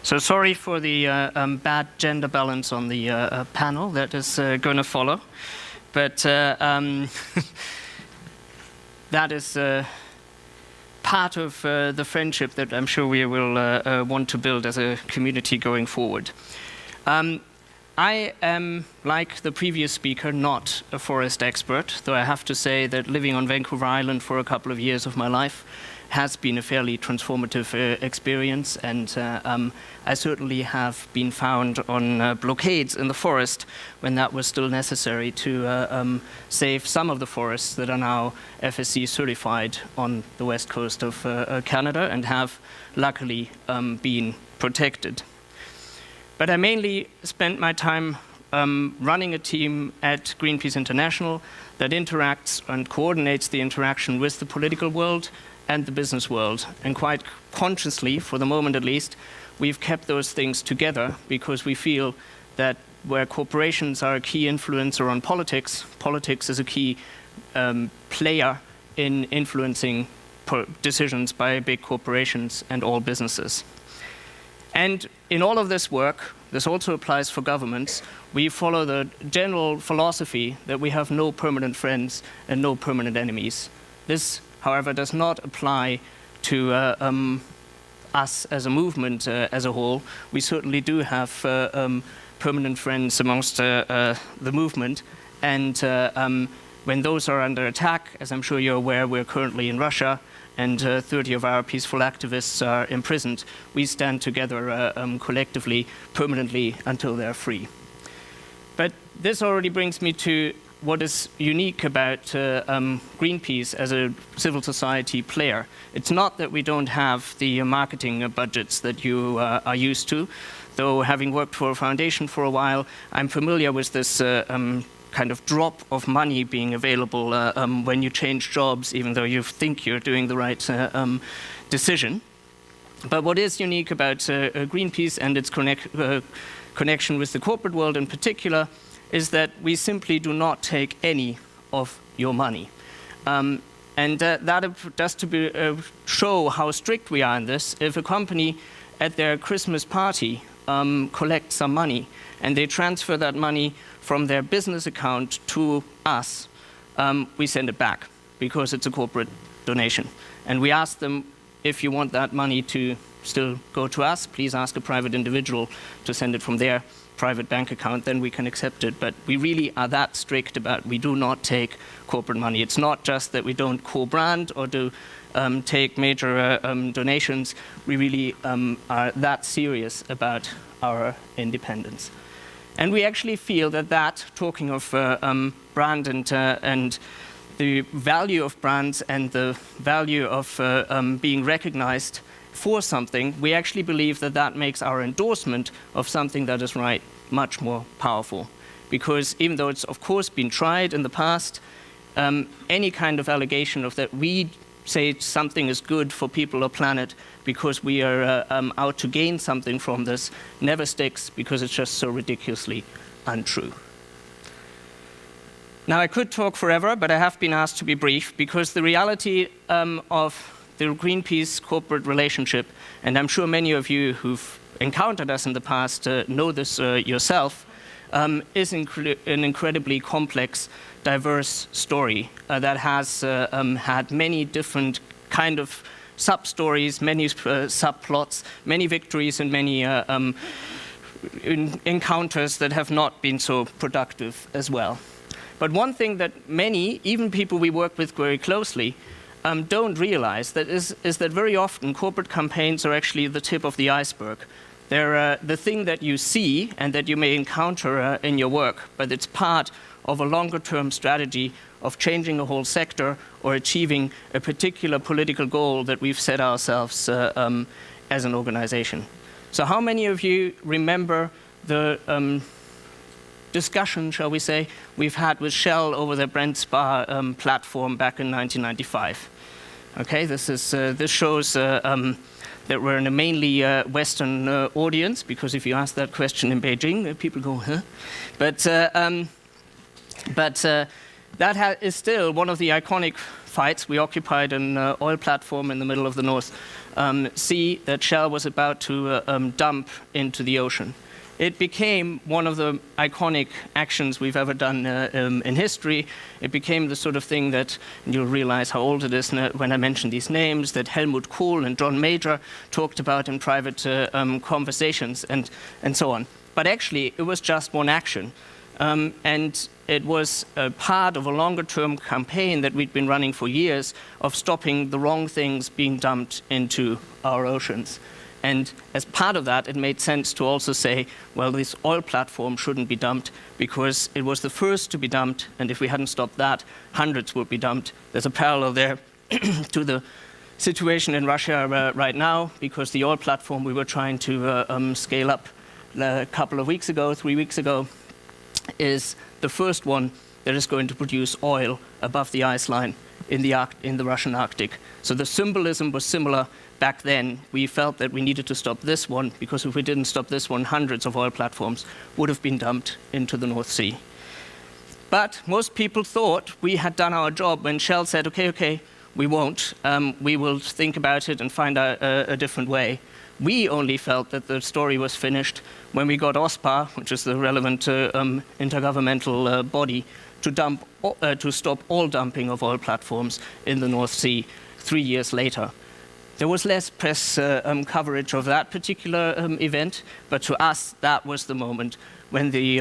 So sorry for the bad gender balance on the panel that is going to follow, but that is part of the friendship that I'm sure we will want to build as a community going forward. I am, like the previous speaker, not a forest expert, though I have to say that living on Vancouver Island for a couple of years of my life has been a fairly transformative experience, and I certainly have been found on blockades in the forest when that was still necessary to save some of the forests that are now FSC certified on the west coast of Canada and have luckily been protected. But I mainly spent my time running a team at Greenpeace International that interacts and coordinates the interaction with the political world and the business world. And quite consciously, for the moment at least, we've kept those things together because we feel that where corporations are a key influencer on politics, politics is a key player in influencing decisions by big corporations and all businesses. And in all of this work, this also applies for governments, we follow the general philosophy that we have no permanent friends and no permanent enemies. This, however, does not apply to us as a movement as a whole. We certainly do have permanent friends amongst the movement, and when those are under attack, as I'm sure you're aware, we're currently in Russia, and 30 of our peaceful activists are imprisoned. We stand together collectively, permanently, until they're free. But this already brings me to what is unique about Greenpeace as a civil society player. It's not that we don't have the marketing budgets that you are used to, though having worked for a foundation for a while, I'm familiar with this kind of drop of money being available when you change jobs, even though you think you're doing the right decision. But what is unique about Greenpeace and its connection with the corporate world in particular is that we simply do not take any of your money. And that just to show how strict we are in this, if a company at their Christmas party collects some money and they transfer that money from their business account to us, we send it back because it's a corporate donation. And we ask them, if you want that money to still go to us, please ask a private individual to send it from their private bank account, then we can accept it. But we really are that strict about we do not take corporate money. It's not just that we don't co-brand or do take major donations. We really are that serious about our independence. And we actually feel that talking of brand and the value of brands and the value of being recognized for something, we actually believe that makes our endorsement of something that is right much more powerful. Because even though it's of course been tried in the past, any kind of allegation of that we say something is good for people or planet because we are out to gain something from this never sticks because it's just so ridiculously untrue. Now I could talk forever, but I have been asked to be brief because the reality of the Greenpeace corporate relationship, and I'm sure many of you who've encountered us in the past know this yourself, is an incredibly complex, diverse story that has had many different kind of sub-stories, many subplots, many victories, and many encounters that have not been so productive as well. But one thing that many, even people we work with very closely, don't realize is that very often corporate campaigns are actually the tip of the iceberg. They're the thing that you see and that you may encounter in your work, but it's part of a longer-term strategy of changing a whole sector or achieving a particular political goal that we've set ourselves as an organization. So how many of you remember the discussion, shall we say, we've had with Shell over the Brent Spa platform back in 1995? Okay, this shows that we're in a mainly Western audience, because if you ask that question in Beijing, people go, huh? But that is still one of the iconic fights. We occupied an oil platform in the middle of the North Sea that Shell was about to dump into the ocean. It became one of the iconic actions we've ever done in history. It became the sort of thing that, you'll realize how old it is when I mention these names, that Helmut Kohl and John Major talked about in private conversations and so on. But actually, it was just one action. And it was a part of a longer-term campaign that we'd been running for years of stopping the wrong things being dumped into our oceans. And as part of that, it made sense to also say, well, this oil platform shouldn't be dumped because it was the first to be dumped, and if we hadn't stopped that, hundreds would be dumped. There's a parallel there to the situation in Russia right now, because the oil platform we were trying to scale up a couple of weeks ago, 3 weeks ago, is the first one that is going to produce oil above the ice line in the Russian Arctic. So the symbolism was similar back then. We felt that we needed to stop this one, because if we didn't stop this one, hundreds of oil platforms would have been dumped into the North Sea. But most people thought we had done our job when Shell said, okay, we won't. We will think about it and find a different way. We only felt that the story was finished when we got OSPAR, which is the relevant intergovernmental body, to stop all dumping of oil platforms in the North Sea 3 years later. There was less press coverage of that particular event, but to us, that was the moment when the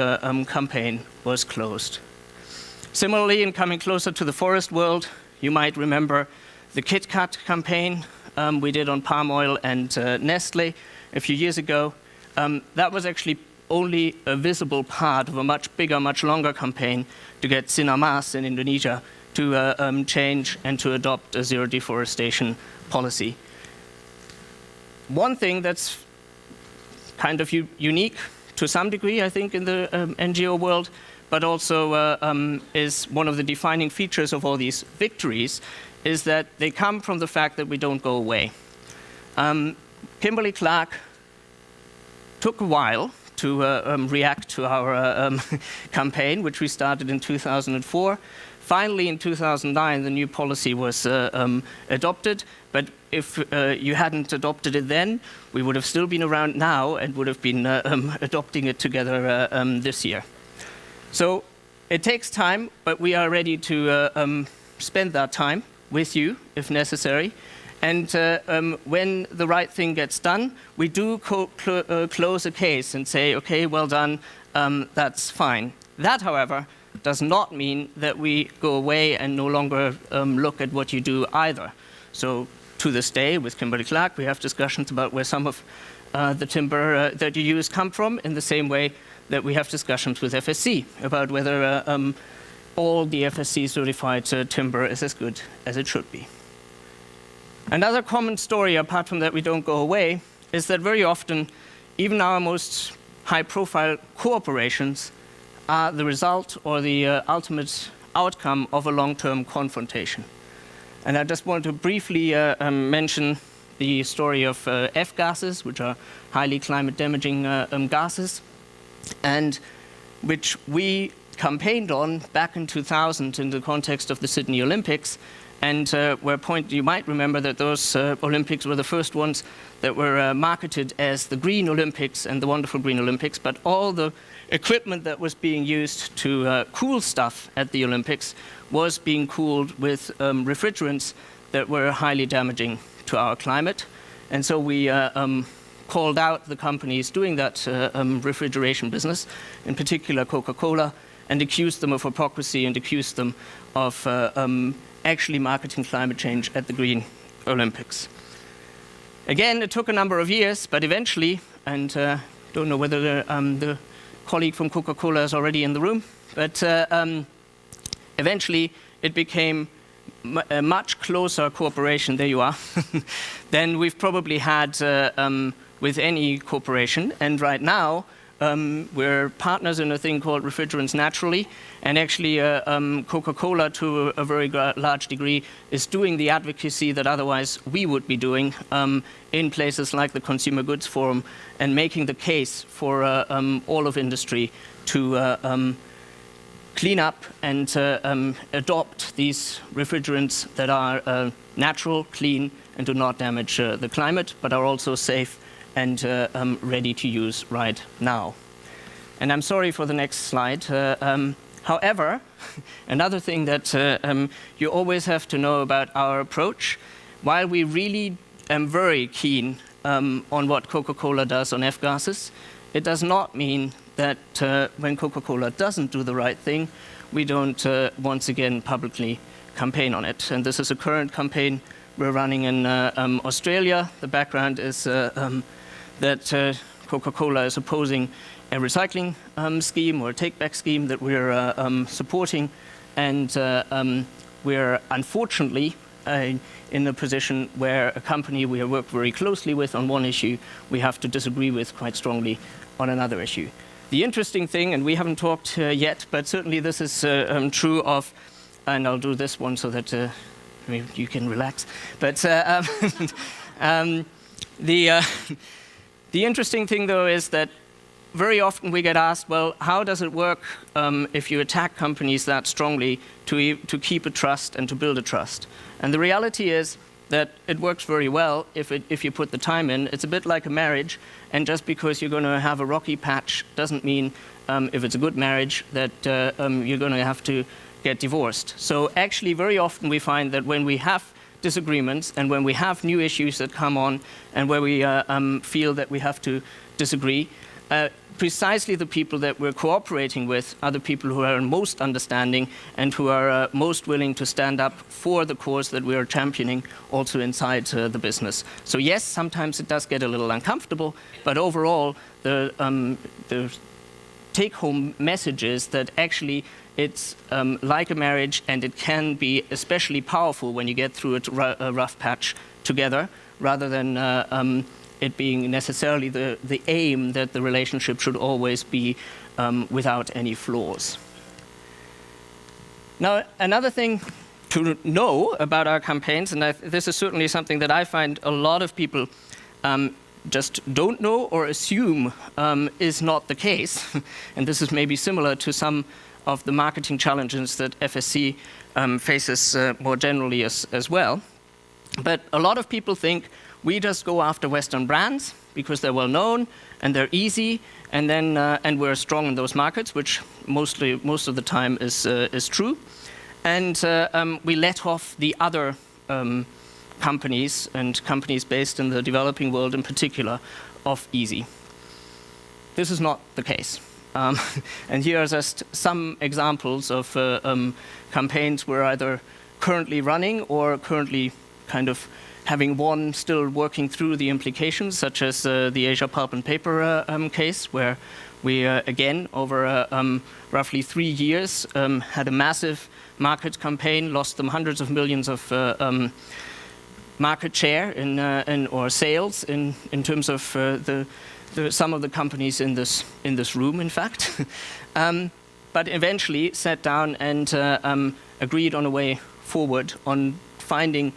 campaign was closed. Similarly, in coming closer to the forest world, you might remember the Kit Kat campaign we did on palm oil and Nestle a few years ago. That was actually only a visible part of a much bigger, much longer campaign to get Sinarmas in Indonesia to change and to adopt a zero deforestation policy. One thing that's kind of unique to some degree, I think, in the NGO world, but also is one of the defining features of all these victories, is that they come from the fact that we don't go away. Kimberly-Clark took a while to react to our campaign, which we started in 2004. Finally, in 2009, the new policy was adopted, but if you hadn't adopted it then, we would have still been around now and would have been adopting it together this year. So it takes time, but we are ready to spend that time with you, if necessary. And when the right thing gets done, we do close a case and say, okay, well done, that's fine. That, however, does not mean that we go away and no longer look at what you do either. So to this day, with Kimberly-Clark, we have discussions about where some of the timber that you use come from, in the same way that we have discussions with FSC about whether all the FSC certified timber is as good as it should be. Another common story, apart from that we don't go away, is that very often, even our most high-profile cooperations are the result or the ultimate outcome of a long-term confrontation. And I just want to briefly mention the story of F-gases, which are highly climate-damaging gases, and which we campaigned on back in 2000 in the context of the Sydney Olympics, and you might remember that those Olympics were the first ones that were marketed as the Green Olympics and the wonderful Green Olympics, but all the equipment that was being used to cool stuff at the Olympics was being cooled with refrigerants that were highly damaging to our climate. And so we called out the companies doing that refrigeration business, in particular Coca-Cola, and accused them of hypocrisy and accused them of actually marketing climate change at the Green Olympics. Again, it took a number of years, but eventually, and don't know whether the colleague from Coca-Cola is already in the room, but eventually it became a much closer cooperation, there you are, than we've probably had with any corporation. And right now, we're partners in a thing called Refrigerants Naturally, and actually Coca-Cola, to a very large degree, is doing the advocacy that otherwise we would be doing in places like the Consumer Goods Forum, and making the case for all of industry to clean up and adopt these refrigerants that are natural, clean, and do not damage the climate, but are also safe and ready to use right now. And I'm sorry for the next slide. However, another thing that you always have to know about our approach, while we really am very keen on what Coca-Cola does on F-gases, it does not mean that when Coca-Cola doesn't do the right thing, we don't once again publicly campaign on it. And this is a current campaign we're running in Australia. The background is that Coca-Cola is opposing a recycling scheme or a take-back scheme that we're supporting, and we're unfortunately in a position where a company we have worked very closely with on one issue, we have to disagree with quite strongly on another issue. The interesting thing, and we haven't talked yet, but certainly this is true of, and I'll do this one so that you can relax, but the interesting thing, though, is that very often we get asked, well, how does it work if you attack companies that strongly to keep a trust and to build a trust? And the reality is that it works very well if you put the time in. It's a bit like a marriage, and just because you're going to have a rocky patch doesn't mean, if it's a good marriage, that you're going to have to get divorced. So actually, very often we find that when we have disagreements and when we have new issues that come on and where we feel that we have to disagree, precisely the people that we're cooperating with are the people who are most understanding and who are most willing to stand up for the cause that we are championing also inside the business. So yes, sometimes it does get a little uncomfortable, but overall the take-home message is that actually it's like a marriage, and it can be especially powerful when you get through a rough patch together, rather than it being necessarily the aim that the relationship should always be without any flaws. Now, another thing to know about our campaigns, and this is certainly something that I find a lot of people just don't know or assume is not the case, and this is maybe similar to some of the marketing challenges that FSC faces more generally as well. But a lot of people think we just go after Western brands because they're well known and they're easy, and then and we're strong in those markets, which most of the time is true. And we let off the other companies and companies based in the developing world in particular off easy. This is not the case. And here are just some examples of campaigns we're either currently running or currently kind of having one still working through the implications, such as the Asia Pulp and Paper case, where we, again, over roughly 3 years, had a massive market campaign, lost them hundreds of millions of market share or sales in terms of some of the companies in this room, in fact. But eventually sat down and agreed on a way forward on finding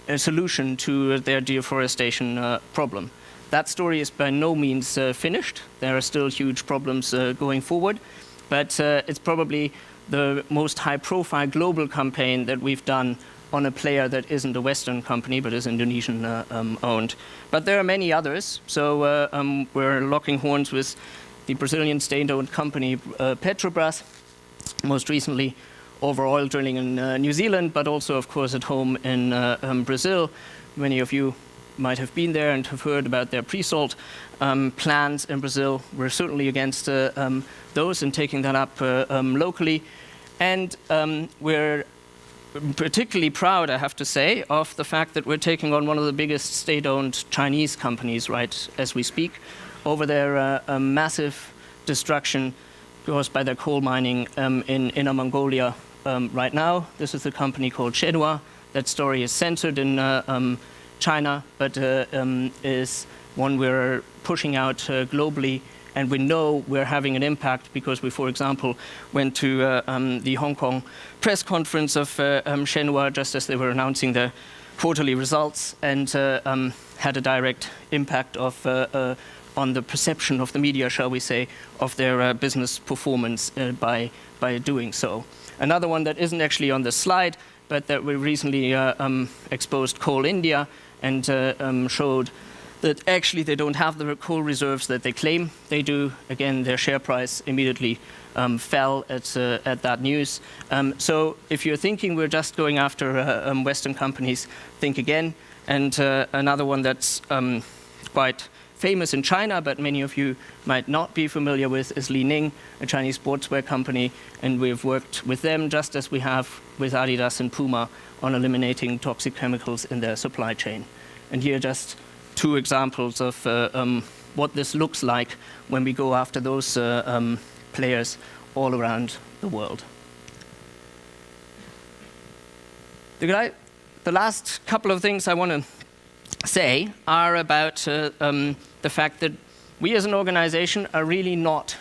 a solution to their deforestation problem. That story is by no means finished. There are still huge problems going forward, but it's probably the most high-profile global campaign that we've done on a player that isn't a Western company but is Indonesian owned. But there are many others. So we're locking horns with the Brazilian state-owned company Petrobras, most recently over oil drilling in New Zealand, but also, of course, at home in Brazil. Many of you might have been there and have heard about their pre-salt plans in Brazil. We're certainly against those and taking that up locally. And we're particularly proud, I have to say, of the fact that we're taking on one of the biggest state-owned Chinese companies right as we speak over their massive destruction caused by their coal mining in Inner Mongolia right now. This is a company called Shenhua. That story is censored in China, but is one we're pushing out globally. And we know we're having an impact because we, for example, went to the Hong Kong press conference of Shenhua just as they were announcing their quarterly results, and had a direct impact on the perception of the media, shall we say, of their business performance by doing so. Another one that isn't actually on the slide, but that we recently exposed Coal India and showed that actually they don't have the coal reserves that they claim they do. Again, their share price immediately fell at that news. So if you're thinking we're just going after Western companies, think again. And another one that's quite famous in China, but many of you might not be familiar with, is Li Ning, a Chinese sportswear company, and we've worked with them just as we have with Adidas and Puma on eliminating toxic chemicals in their supply chain. And here just 2 examples of what this looks like when we go after those players all around the world. The last couple of things I want to say are about the fact that we as an organization are really not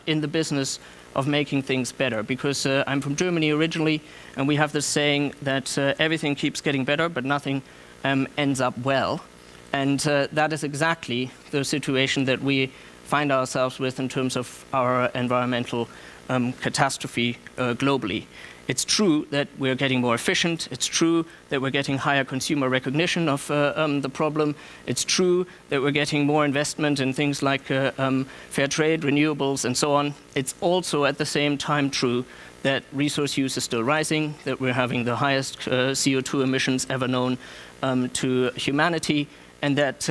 in the business of making things better, because I'm from Germany originally, and we have this saying that everything keeps getting better, but nothing ends up well. And that is exactly the situation that we find ourselves with in terms of our environmental catastrophe globally. It's true that we're getting more efficient. It's true that we're getting higher consumer recognition of the problem. It's true that we're getting more investment in things like fair trade, renewables, and so on. It's also at the same time true that resource use is still rising, that we're having the highest CO2 emissions ever known to humanity, and that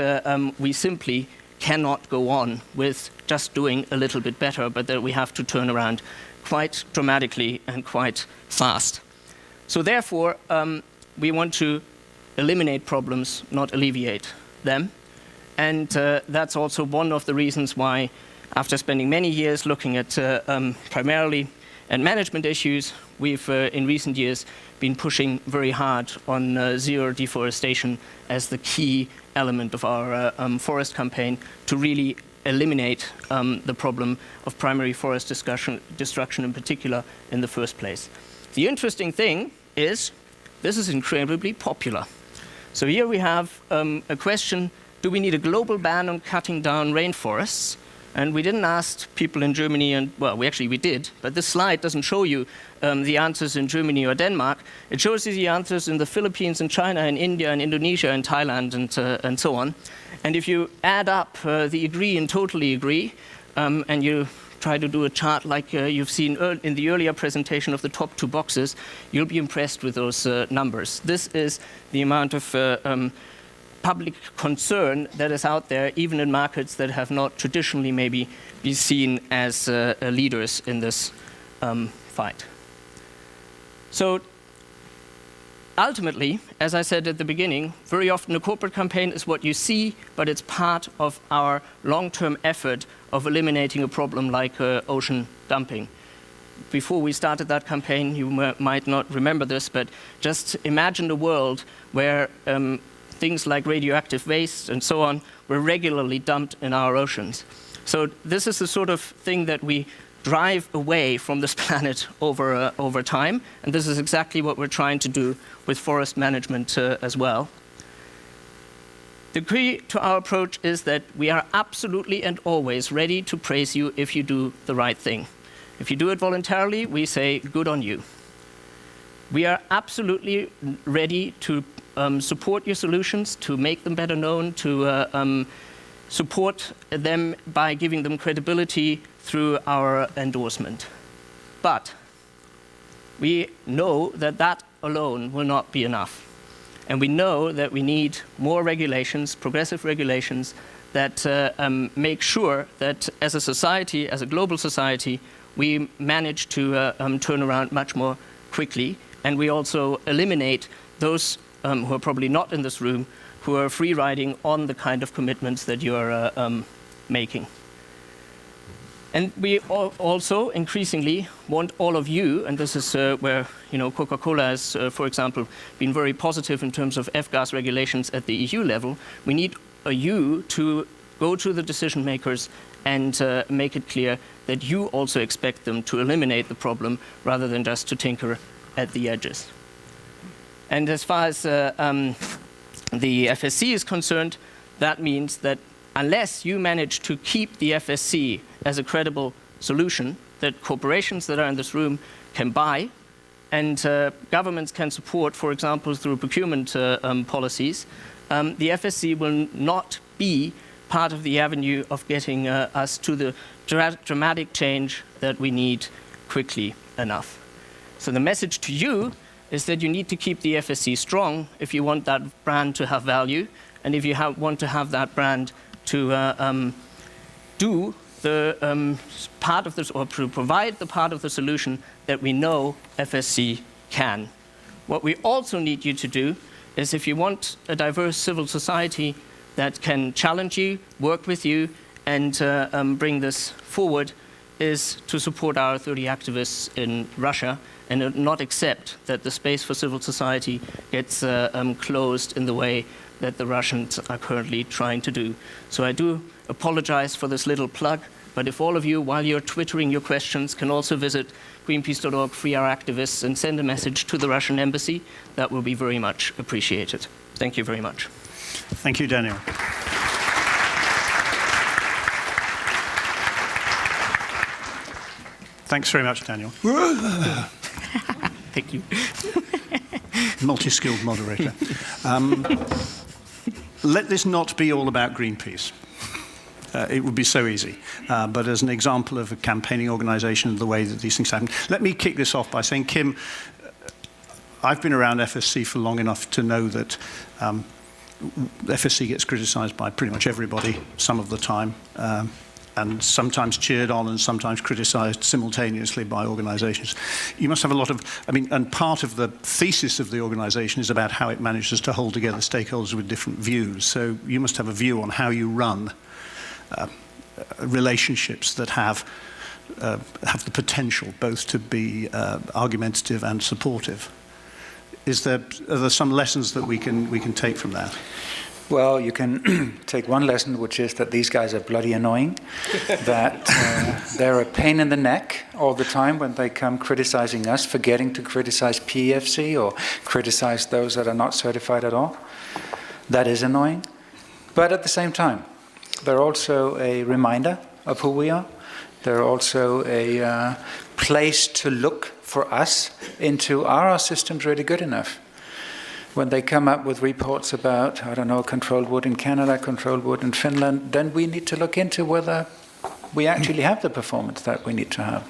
we simply cannot go on with just doing a little bit better, but that we have to turn around quite dramatically and quite fast. So therefore, we want to eliminate problems, not alleviate them. And that's also one of the reasons why, after spending many years looking at primarily at management issues, we've in recent years been pushing very hard on zero deforestation as the key element of our forest campaign to really eliminate the problem of primary forest destruction in particular in the first place. The interesting thing is this is incredibly popular. So here we have a question: do we need a global ban on cutting down rainforests? And we didn't ask people in Germany, and well, we did, but this slide doesn't show you the answers in Germany or Denmark. It shows you the answers in the Philippines and China and India and Indonesia and Thailand and so on. And if you add up the agree and totally agree, and you try to do a chart like you've seen in the earlier presentation of the top 2 boxes, you'll be impressed with those numbers. This is the amount of public concern that is out there, even in markets that have not traditionally maybe been seen as leaders in this fight. So ultimately, as I said at the beginning, very often a corporate campaign is what you see, but it's part of our long-term effort of eliminating a problem like ocean dumping. Before we started that campaign, you might not remember this, but just imagine a world where things like radioactive waste and so on were regularly dumped in our oceans. So this is the sort of thing that we drive away from this planet over time, and this is exactly what we're trying to do with forest management as well. The key to our approach is that we are absolutely and always ready to praise you if you do the right thing. If you do it voluntarily, we say, good on you. We are absolutely ready to support your solutions, to make them better known, to support them by giving them credibility through our endorsement. But we know that that alone will not be enough. And we know that we need more regulations, progressive regulations, that make sure that as a society, as a global society, we manage to turn around much more quickly. And we also eliminate those who are probably not in this room, who are free riding on the kind of commitments that you are making. And we also increasingly want all of you, and this is where Coca-Cola has, for example, been very positive in terms of F-gas regulations at the EU level. We need you to go to the decision makers and make it clear that you also expect them to eliminate the problem rather than just to tinker at the edges. And as far as the FSC is concerned, that means that unless you manage to keep the FSC as a credible solution that corporations that are in this room can buy, and governments can support, for example, through procurement policies, the FSC will not be part of the avenue of getting us to the dramatic change that we need quickly enough. So the message to you is that you need to keep the FSC strong if you want that brand to have value, and if you want to have that brand to do the part of this, or to provide the part of the solution that we know FSC can. What we also need you to do is, if you want a diverse civil society that can challenge you, work with you, and bring this forward, is to support our 30 activists in Russia and not accept that the space for civil society gets closed in the way that the Russians are currently trying to do. So I do apologize for this little plug, but if all of you, while you're twittering your questions, can also visit greenpeace.org, free our activists, and send a message to the Russian embassy, that will be very much appreciated. Thank you very much. Thank you, Daniel. Thanks very much, Daniel. Thank you. Multi-skilled moderator. Let this not be all about Greenpeace. It would be so easy. But as an example of a campaigning organization and the way that these things happen, let me kick this off by saying, Kim, I've been around FSC for long enough to know that FSC gets criticized by pretty much everybody some of the time, and sometimes cheered on and sometimes criticized simultaneously by organizations. You must have a lot of, and part of the thesis of the organization is about how it manages to hold together stakeholders with different views. So you must have a view on how you run relationships that have the potential both to be argumentative and supportive. Are there some lessons that we can take from that? Well, you can take one lesson, which is that these guys are bloody annoying, that they're a pain in the neck all the time when they come criticizing us, forgetting to criticize PEFC or criticize those that are not certified at all. That is annoying. But at the same time, they're also a reminder of who we are. They're also a place to look for us into, are our systems really good enough? When they come up with reports about, I don't know, controlled wood in Canada, controlled wood in Finland, then we need to look into whether we actually have the performance that we need to have.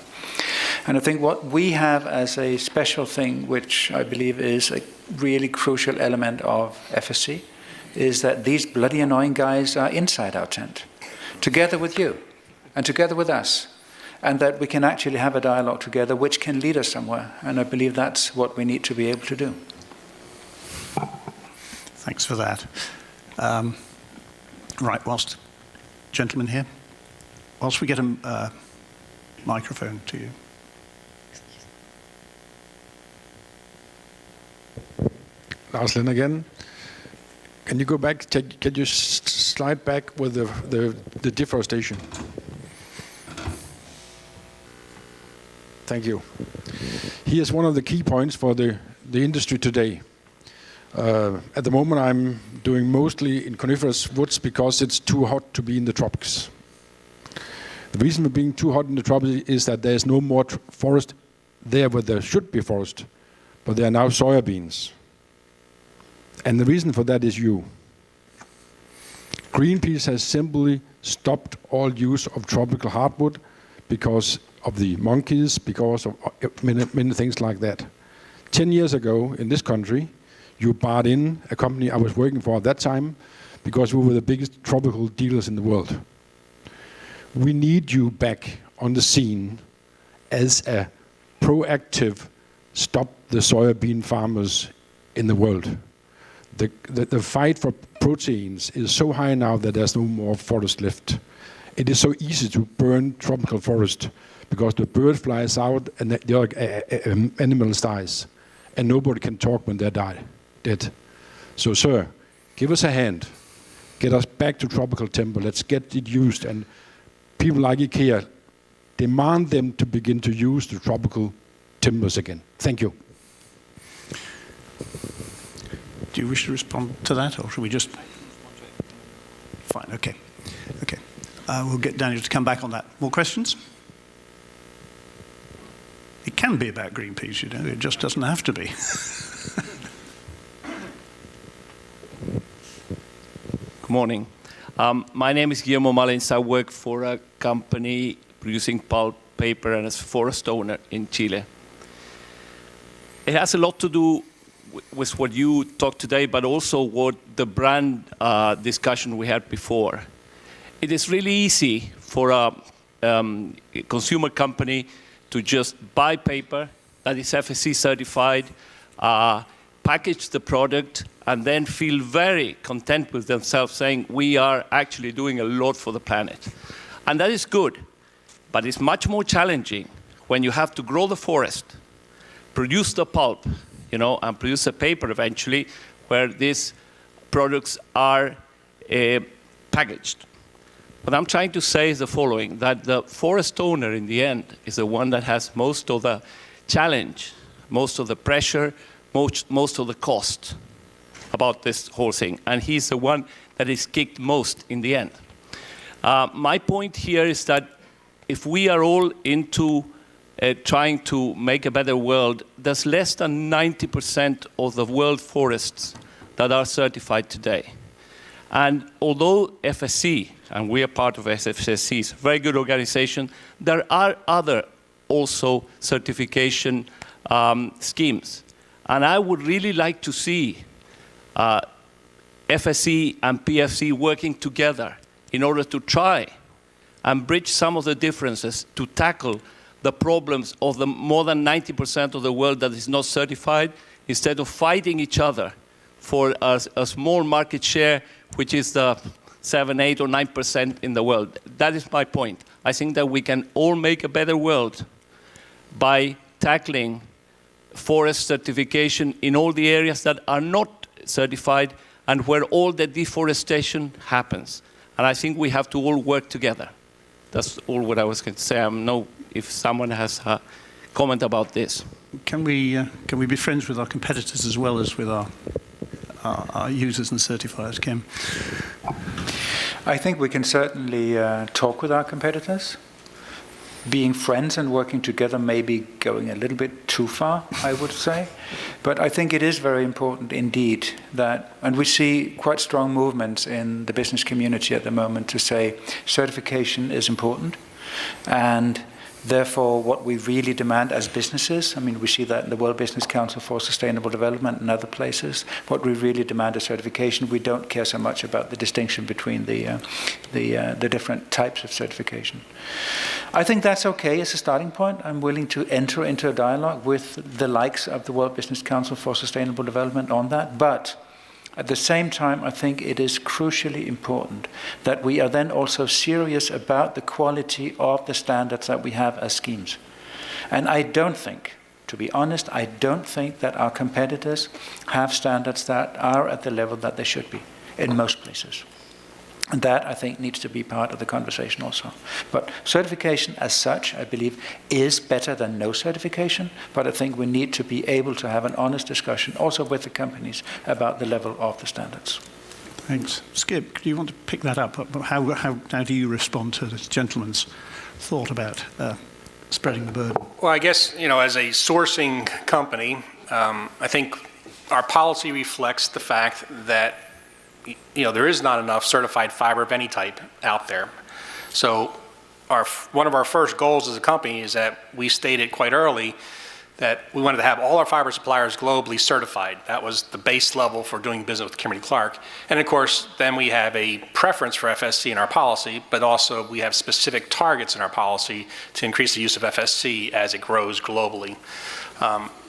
And I think what we have as a special thing, which I believe is a really crucial element of FSC, is that these bloody annoying guys are inside our tent, together with you and together with us, and that we can actually have a dialogue together which can lead us somewhere. And I believe that's what we need to be able to do. Thanks for that. Right, whilst, gentlemen here, whilst we get a microphone to you. Lars Lind again. Can you go back, can you slide back with the deforestation? Thank you. Here's one of the key points for the industry today. At the moment, I'm doing mostly in coniferous woods because it's too hot to be in the tropics. The reason for being too hot in the tropics is that there's no more forest there where there should be forest, but there are now soybeans. And the reason for that is you. Greenpeace has simply stopped all use of tropical hardwood because of the monkeys, because of many things like that. 10 years ago in this country, you barred in a company I was working for at that time because we were the biggest tropical dealers in the world. We need you back on the scene as a proactive stop the soybean farmers in the world. The fight for proteins is so high now that there's no more forest left. It is so easy to burn tropical forest because the bird flies out and the other animals dies, and nobody can talk when they're dead. So, sir, give us a hand. Get us back to tropical timber. Let's get it used. And people like IKEA, demand them to begin to use the tropical timbers again. Thank you. Do you wish to respond to that, or should we just? Fine, okay. We'll get Daniel to come back on that. More questions? It can be about Greenpeace, you know, it just doesn't have to be. Good morning. My name is Guillermo Malins. I work for a company producing pulp, paper, and as a forest owner in Chile. It has a lot to do with what you talked today, but also what the brand discussion we had before. It is really easy for a consumer company to just buy paper that is FSC certified, package the product, and then feel very content with themselves saying, we are actually doing a lot for the planet. And that is good, but it's much more challenging when you have to grow the forest, produce the pulp, you know, and produce the paper eventually, where these products are packaged. What I'm trying to say is the following, that the forest owner in the end is the one that has most of the challenge, most of the pressure, most of the cost about this whole thing. And he's the one that is kicked most in the end. My point here is that if we are all into trying to make a better world, there's less than 90% of the world forests that are certified today. And although FSC, and we are part of FSC, it's a very good organization, there are other also certification schemes. And I would really like to see FSC and PFC working together in order to try and bridge some of the differences to tackle the problems of the more than 90% of the world that is not certified, instead of fighting each other for a small market share, which is the 7, 8, or 9% in the world. That is my point. I think that we can all make a better world by tackling forest certification in all the areas that are not certified and where all the deforestation happens. And I think we have to all work together. That's all what I was going to say. I don't know if someone has a comment about this. Can we be friends with our competitors as well as with our users and certifiers, Kim? I think we can certainly talk with our competitors. Being friends and working together may be going a little bit too far, I would say. But I think it is very important indeed that, and we see quite strong movements in the business community at the moment to say certification is important. And therefore, what we really demand as businesses, I mean, we see that in the World Business Council for Sustainable Development and other places, what we really demand is certification. We don't care so much about the distinction between the different types of certification. I think that's okay as a starting point. I'm willing to enter into a dialogue with the likes of the World Business Council for Sustainable Development on that, but at the same time, I think it is crucially important that we are then also serious about the quality of the standards that we have as schemes. And I don't think, to be honest, I don't think that our competitors have standards that are at the level that they should be in most places. And that, I think, needs to be part of the conversation also. But certification as such, I believe, is better than no certification. But I think we need to be able to have an honest discussion also with the companies about the level of the standards. Thanks. Skip, do you want to pick that up? How do you respond to this gentleman's thought about spreading the burden? Well, I guess, you know, as a sourcing company, I think our policy reflects the fact that there is not enough certified fiber of any type out there. So one of our first goals as a company is that we stated quite early that we wanted to have all our fiber suppliers globally certified. That was the base level for doing business with Kimberly-Clark. And of course, then we have a preference for FSC in our policy, but also we have specific targets in our policy to increase the use of FSC as it grows globally.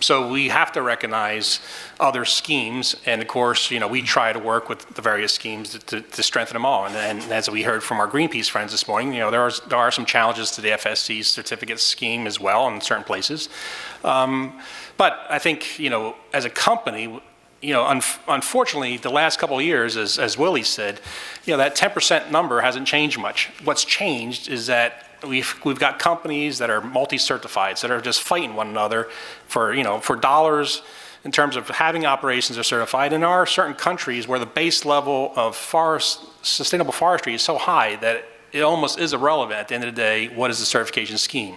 So we have to recognize other schemes, and of course, we try to work with the various schemes to strengthen them all. And as we heard from our Greenpeace friends this morning, there are some challenges to the FSC certificate scheme as well in certain places. But I think, as a company, unfortunately, the last couple of years, as Willie said, that 10% number hasn't changed much. What's changed is that we've got companies that are multi-certified, that are just fighting one another for dollars in terms of having operations that are certified. And there are certain countries where the base level of sustainable forestry is so high that it almost is irrelevant at the end of the day, what is the certification scheme?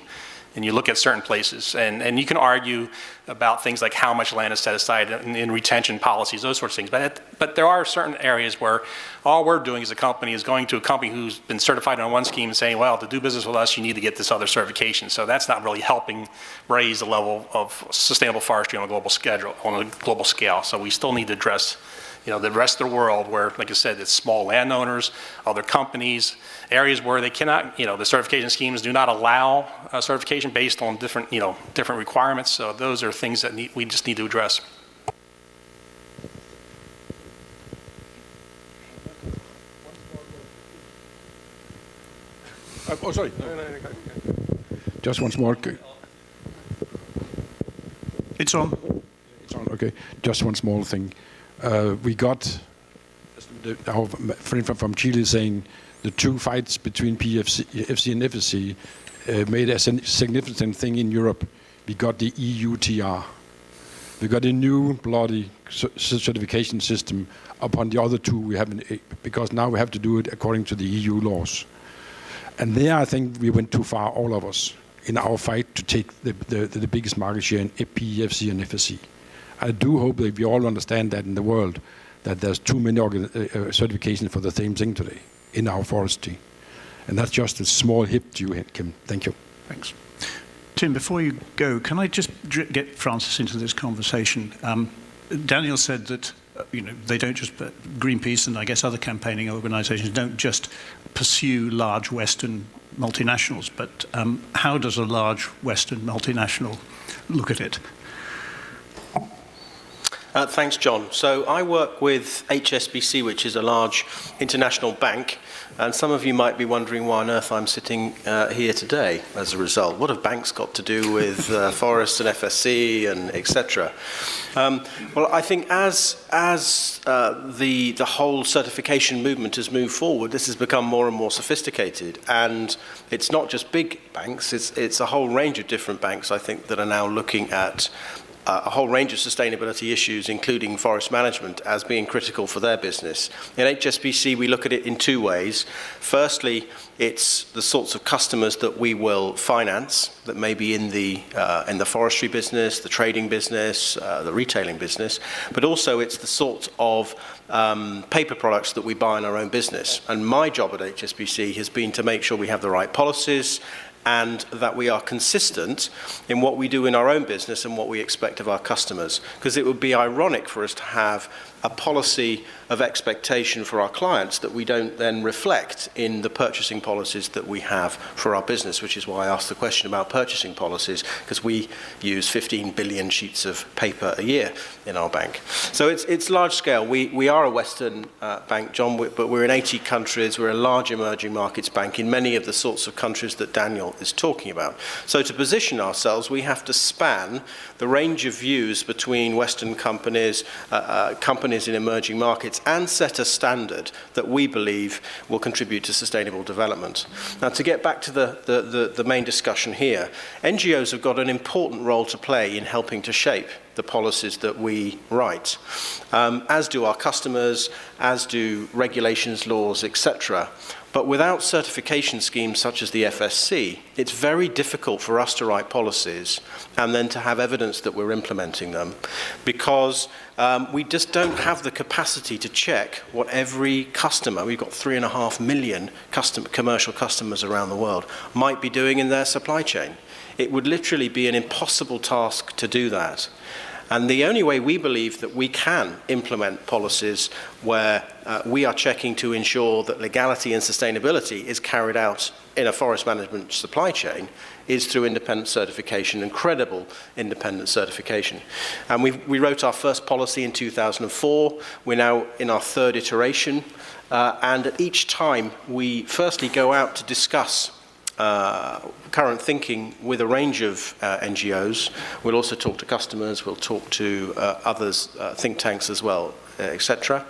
And you look at certain places, and you can argue about things like how much land is set aside in retention policies, those sorts of things. But there are certain areas where all we're doing as a company is going to a company who's been certified on one scheme and saying, well, to do business with us, you need to get this other certification. So that's not really helping raise the level of sustainable forestry on a global scale. So we still need to address the rest of the world where, like I said, it's small landowners, other companies, areas where they cannot, the certification schemes do not allow certification based on different requirements. So those are things that we just need to address. Oh, sorry. Just one small. It's on. It's on. Okay. Just one small thing. We got our friend from Chile saying the two fights between FC and FSC made a significant thing in Europe. We got the EUTR. We got a new bloody certification system upon the other two we haven't, because now we have to do it according to the EU laws. And there I think we went too far, all of us, in our fight to take the biggest market share in PEFC and FSC. I do hope that we all understand that in the world, that there's too many certifications for the same thing today in our forestry. And that's just a small hip to you, Kim. Thank you. Thanks. Tim, before you go, can I just get Francis into this conversation? Daniel said that they don't just, Greenpeace and I guess other campaigning organizations don't just pursue large Western multinationals, but how does a large Western multinational look at it? Thanks, John. So I work with HSBC, which is a large international bank, and some of you might be wondering why on earth I'm sitting here today as a result. What have banks got to do with forests and FSC and etc.? Well, I think as the whole certification movement has moved forward, this has become more and more sophisticated, and it's not just big banks, it's a whole range of different banks, I think, that are now looking at a whole range of sustainability issues, including forest management, as being critical for their business. In HSBC, we look at it in two ways. Firstly, it's the sorts of customers that we will finance that may be in the forestry business, the trading business, the retailing business, but also it's the sort of paper products that we buy in our own business. And my job at HSBC has been to make sure we have the right policies and that we are consistent in what we do in our own business and what we expect of our customers. Because it would be ironic for us to have a policy of expectation for our clients that we don't then reflect in the purchasing policies that we have for our business, which is why I asked the question about purchasing policies, because we use 15 billion sheets of paper a year in our bank. So it's large scale. We are a Western bank, John, but we're in 80 countries. We're a large emerging markets bank in many of the sorts of countries that Daniel is talking about. So to position ourselves, we have to span the range of views between Western companies, companies in emerging markets, and set a standard that we believe will contribute to sustainable development. Now, to get back to the main discussion here, NGOs have got an important role to play in helping to shape the policies that we write, as do our customers, as do regulations, laws, etc. But without certification schemes such as the FSC, it's very difficult for us to write policies and then to have evidence that we're implementing them, because we just don't have the capacity to check what every customer, we've got 3.5 million commercial customers around the world, might be doing in their supply chain. It would literally be an impossible task to do that. And the only way we believe that we can implement policies where we are checking to ensure that legality and sustainability is carried out in a forest management supply chain is through independent certification and credible independent certification. And we wrote our first policy in 2004. We're now in our third iteration. And at each time, we firstly go out to discuss current thinking with a range of NGOs. We'll also talk to customers, we'll talk to others, think tanks as well, etc.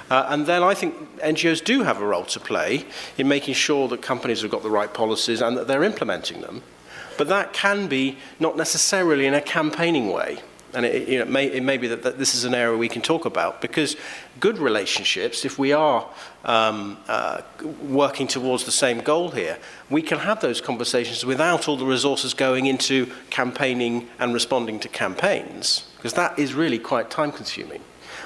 And then I think NGOs do have a role to play in making sure that companies have got the right policies and that they're implementing them. But that can be not necessarily in a campaigning way. And it may be that this is an area we can talk about, because good relationships, if we are working towards the same goal here, we can have those conversations without all the resources going into campaigning and responding to campaigns, because that is really quite time consuming.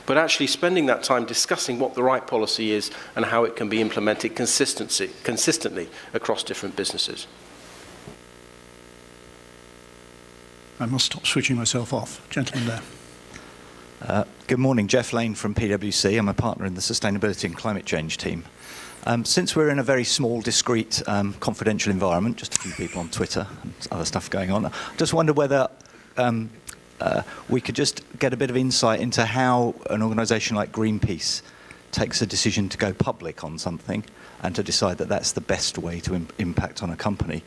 But actually spending that time discussing what the right policy is and how it can be implemented consistently across different businesses. I must stop switching myself off. Gentleman there. Good morning, Jeff Lane from PwC. I'm a partner in the Sustainability and Climate Change team. Since we're in a very small, discreet, confidential environment, just a few people on Twitter and other stuff going on, I just wonder whether we could just get a bit of insight into how an organisation like Greenpeace takes a decision to go public on something and to decide that that's the best way to impact on a company,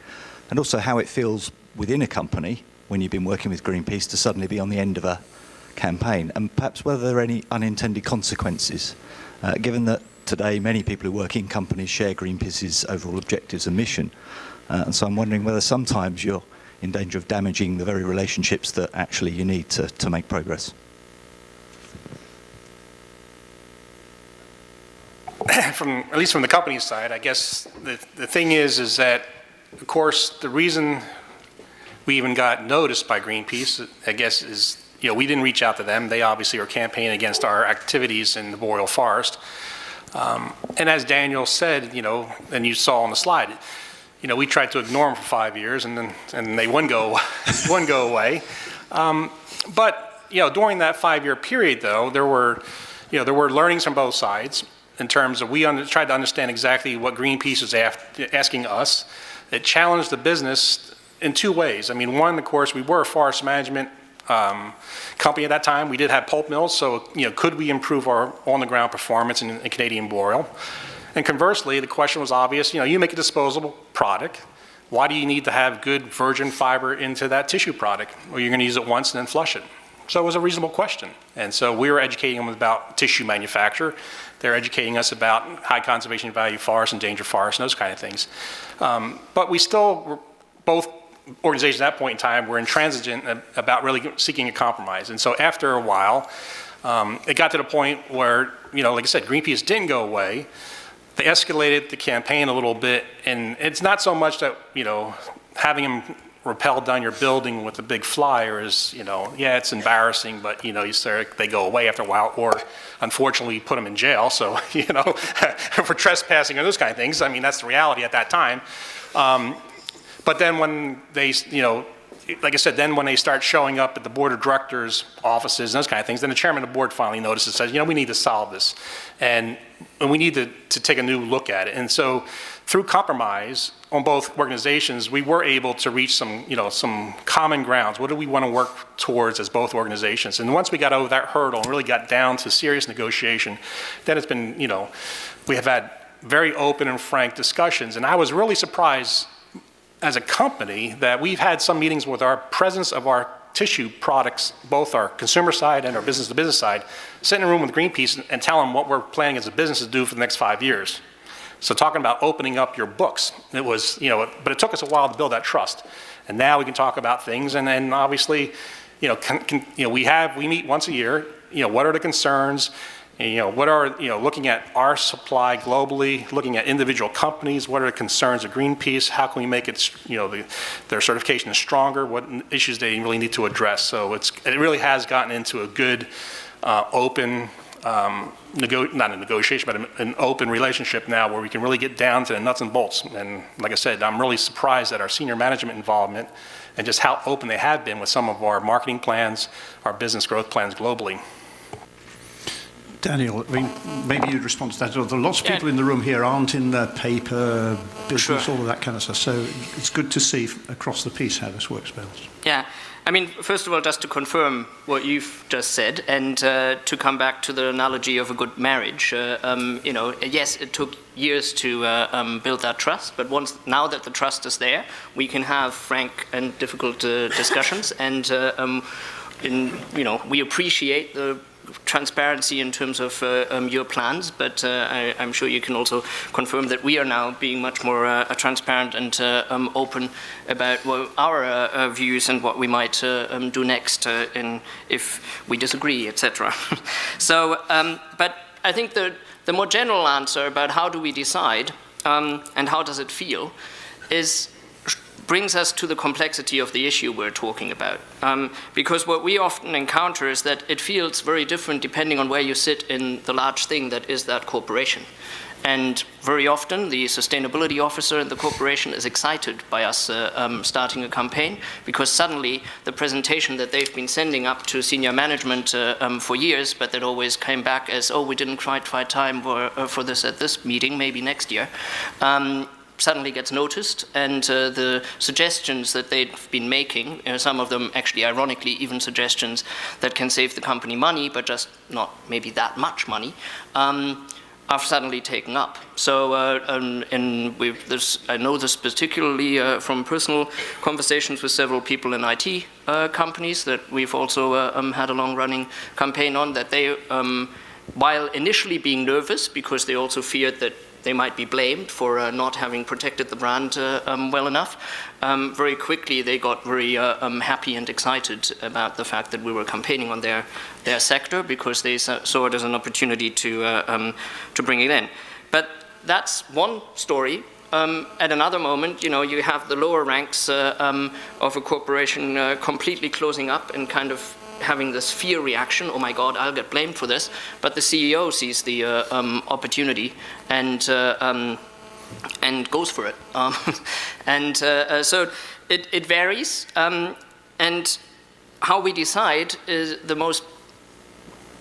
and also how it feels within a company when you've been working with Greenpeace to suddenly be on the end of a campaign, and perhaps whether there are any unintended consequences, given that today many people who work in companies share Greenpeace's overall objectives and mission. And so I'm wondering whether sometimes you're in danger of damaging the very relationships that actually you need to make progress. At least from the company side, I guess the thing is that, of course, the reason we even got noticed by Greenpeace, I guess, is, we didn't reach out to them. They obviously are campaigning against our activities in the boreal forest. And as Daniel said, and you saw on the slide, we tried to ignore them for 5 years, and they wouldn't go away. But during that 5-year period, though, there were learnings from both sides in terms of we tried to understand exactly what Greenpeace was asking us. It challenged the business in 2 ways. I mean, one, of course, we were a forest management company at that time. We did have pulp mills, so could we improve our on-the-ground performance in Canadian boreal? And conversely, the question was obvious. You make a disposable product. Why do you need to have good virgin fiber into that tissue product? Well, you're going to use it once and then flush it. So it was a reasonable question. And so we were educating them about tissue manufacture. They're educating us about high conservation value forests, endangered forests, and those kind of things. But we still, both organizations at that point in time were intransigent about really seeking a compromise. And so after a while, it got to the point where, like I said, Greenpeace didn't go away. They escalated the campaign a little bit, and it's not so much that, having them rappel down your building with a big flyer is, yeah, it's embarrassing, but, they go away after a while, or unfortunately put them in jail, so, for trespassing or those kind of things. I mean, that's the reality at that time. But then when they, like I said, then when they start showing up at the board of directors' offices and those kind of things, then the chairman of the board finally notices and says, we need to solve this. And we need to take a new look at it. And so through compromise on both organizations, we were able to reach some common grounds. What do we want to work towards as both organizations? And once we got over that hurdle and really got down to serious negotiation, then it's been, we have had very open and frank discussions. And I was really surprised as a company that we've had some meetings with our presence of our tissue products, both our consumer side and our business-to-business side, sit in a room with Greenpeace and tell them what we're planning as a business to do for the next 5 years. So talking about opening up your books, it was, but it took us a while to build that trust. And now we can talk about things, and then obviously, we meet once a year. What are the concerns? What are, looking at our supply globally, looking at individual companies, what are the concerns of Greenpeace? How can we make it, their certification is stronger? What issues they really need to address? So it really has gotten into a good, open, not a negotiation, but an open relationship now where we can really get down to the nuts and bolts. And like I said, I'm really surprised at our senior management involvement and just how open they have been with some of our marketing plans, our business growth plans globally. Daniel, maybe you'd respond to that. There are lots of people in the room here aren't in the paper business, all of that kind of stuff. So it's good to see across the piece how this works best. Yeah. I mean, first of all, just to confirm what you've just said, and to come back to the analogy of a good marriage, yes, it took years to build that trust, but now that the trust is there, we can have frank and difficult discussions, and we appreciate the transparency in terms of your plans, but I'm sure you can also confirm that we are now being much more transparent and open about our views and what we might do next if we disagree, etc. So, but I think the more general answer about how do we decide and how does it feel brings us to the complexity of the issue we're talking about. Because what we often encounter is that it feels very different depending on where you sit in the large thing that is that corporation. And very often the sustainability officer in the corporation is excited by us starting a campaign, because suddenly the presentation that they've been sending up to senior management for years, but that always came back as, oh, we didn't quite find time for this at this meeting, maybe next year, suddenly gets noticed, and the suggestions that they've been making, some of them actually ironically even suggestions that can save the company money, but just not maybe that much money, are suddenly taken up. So, I know this particularly from personal conversations with several people in IT companies that we've also had a long-running campaign on, that they, while initially being nervous because they also feared that they might be blamed for not having protected the brand well enough, very quickly they got very happy and excited about the fact that we were campaigning on their sector, because they saw it as an opportunity to bring it in. But that's one story. At another moment, you have the lower ranks of a corporation completely closing up and kind of having this fear reaction, oh my God, I'll get blamed for this, but the CEO sees the opportunity and goes for it. So it varies, and how we decide is the most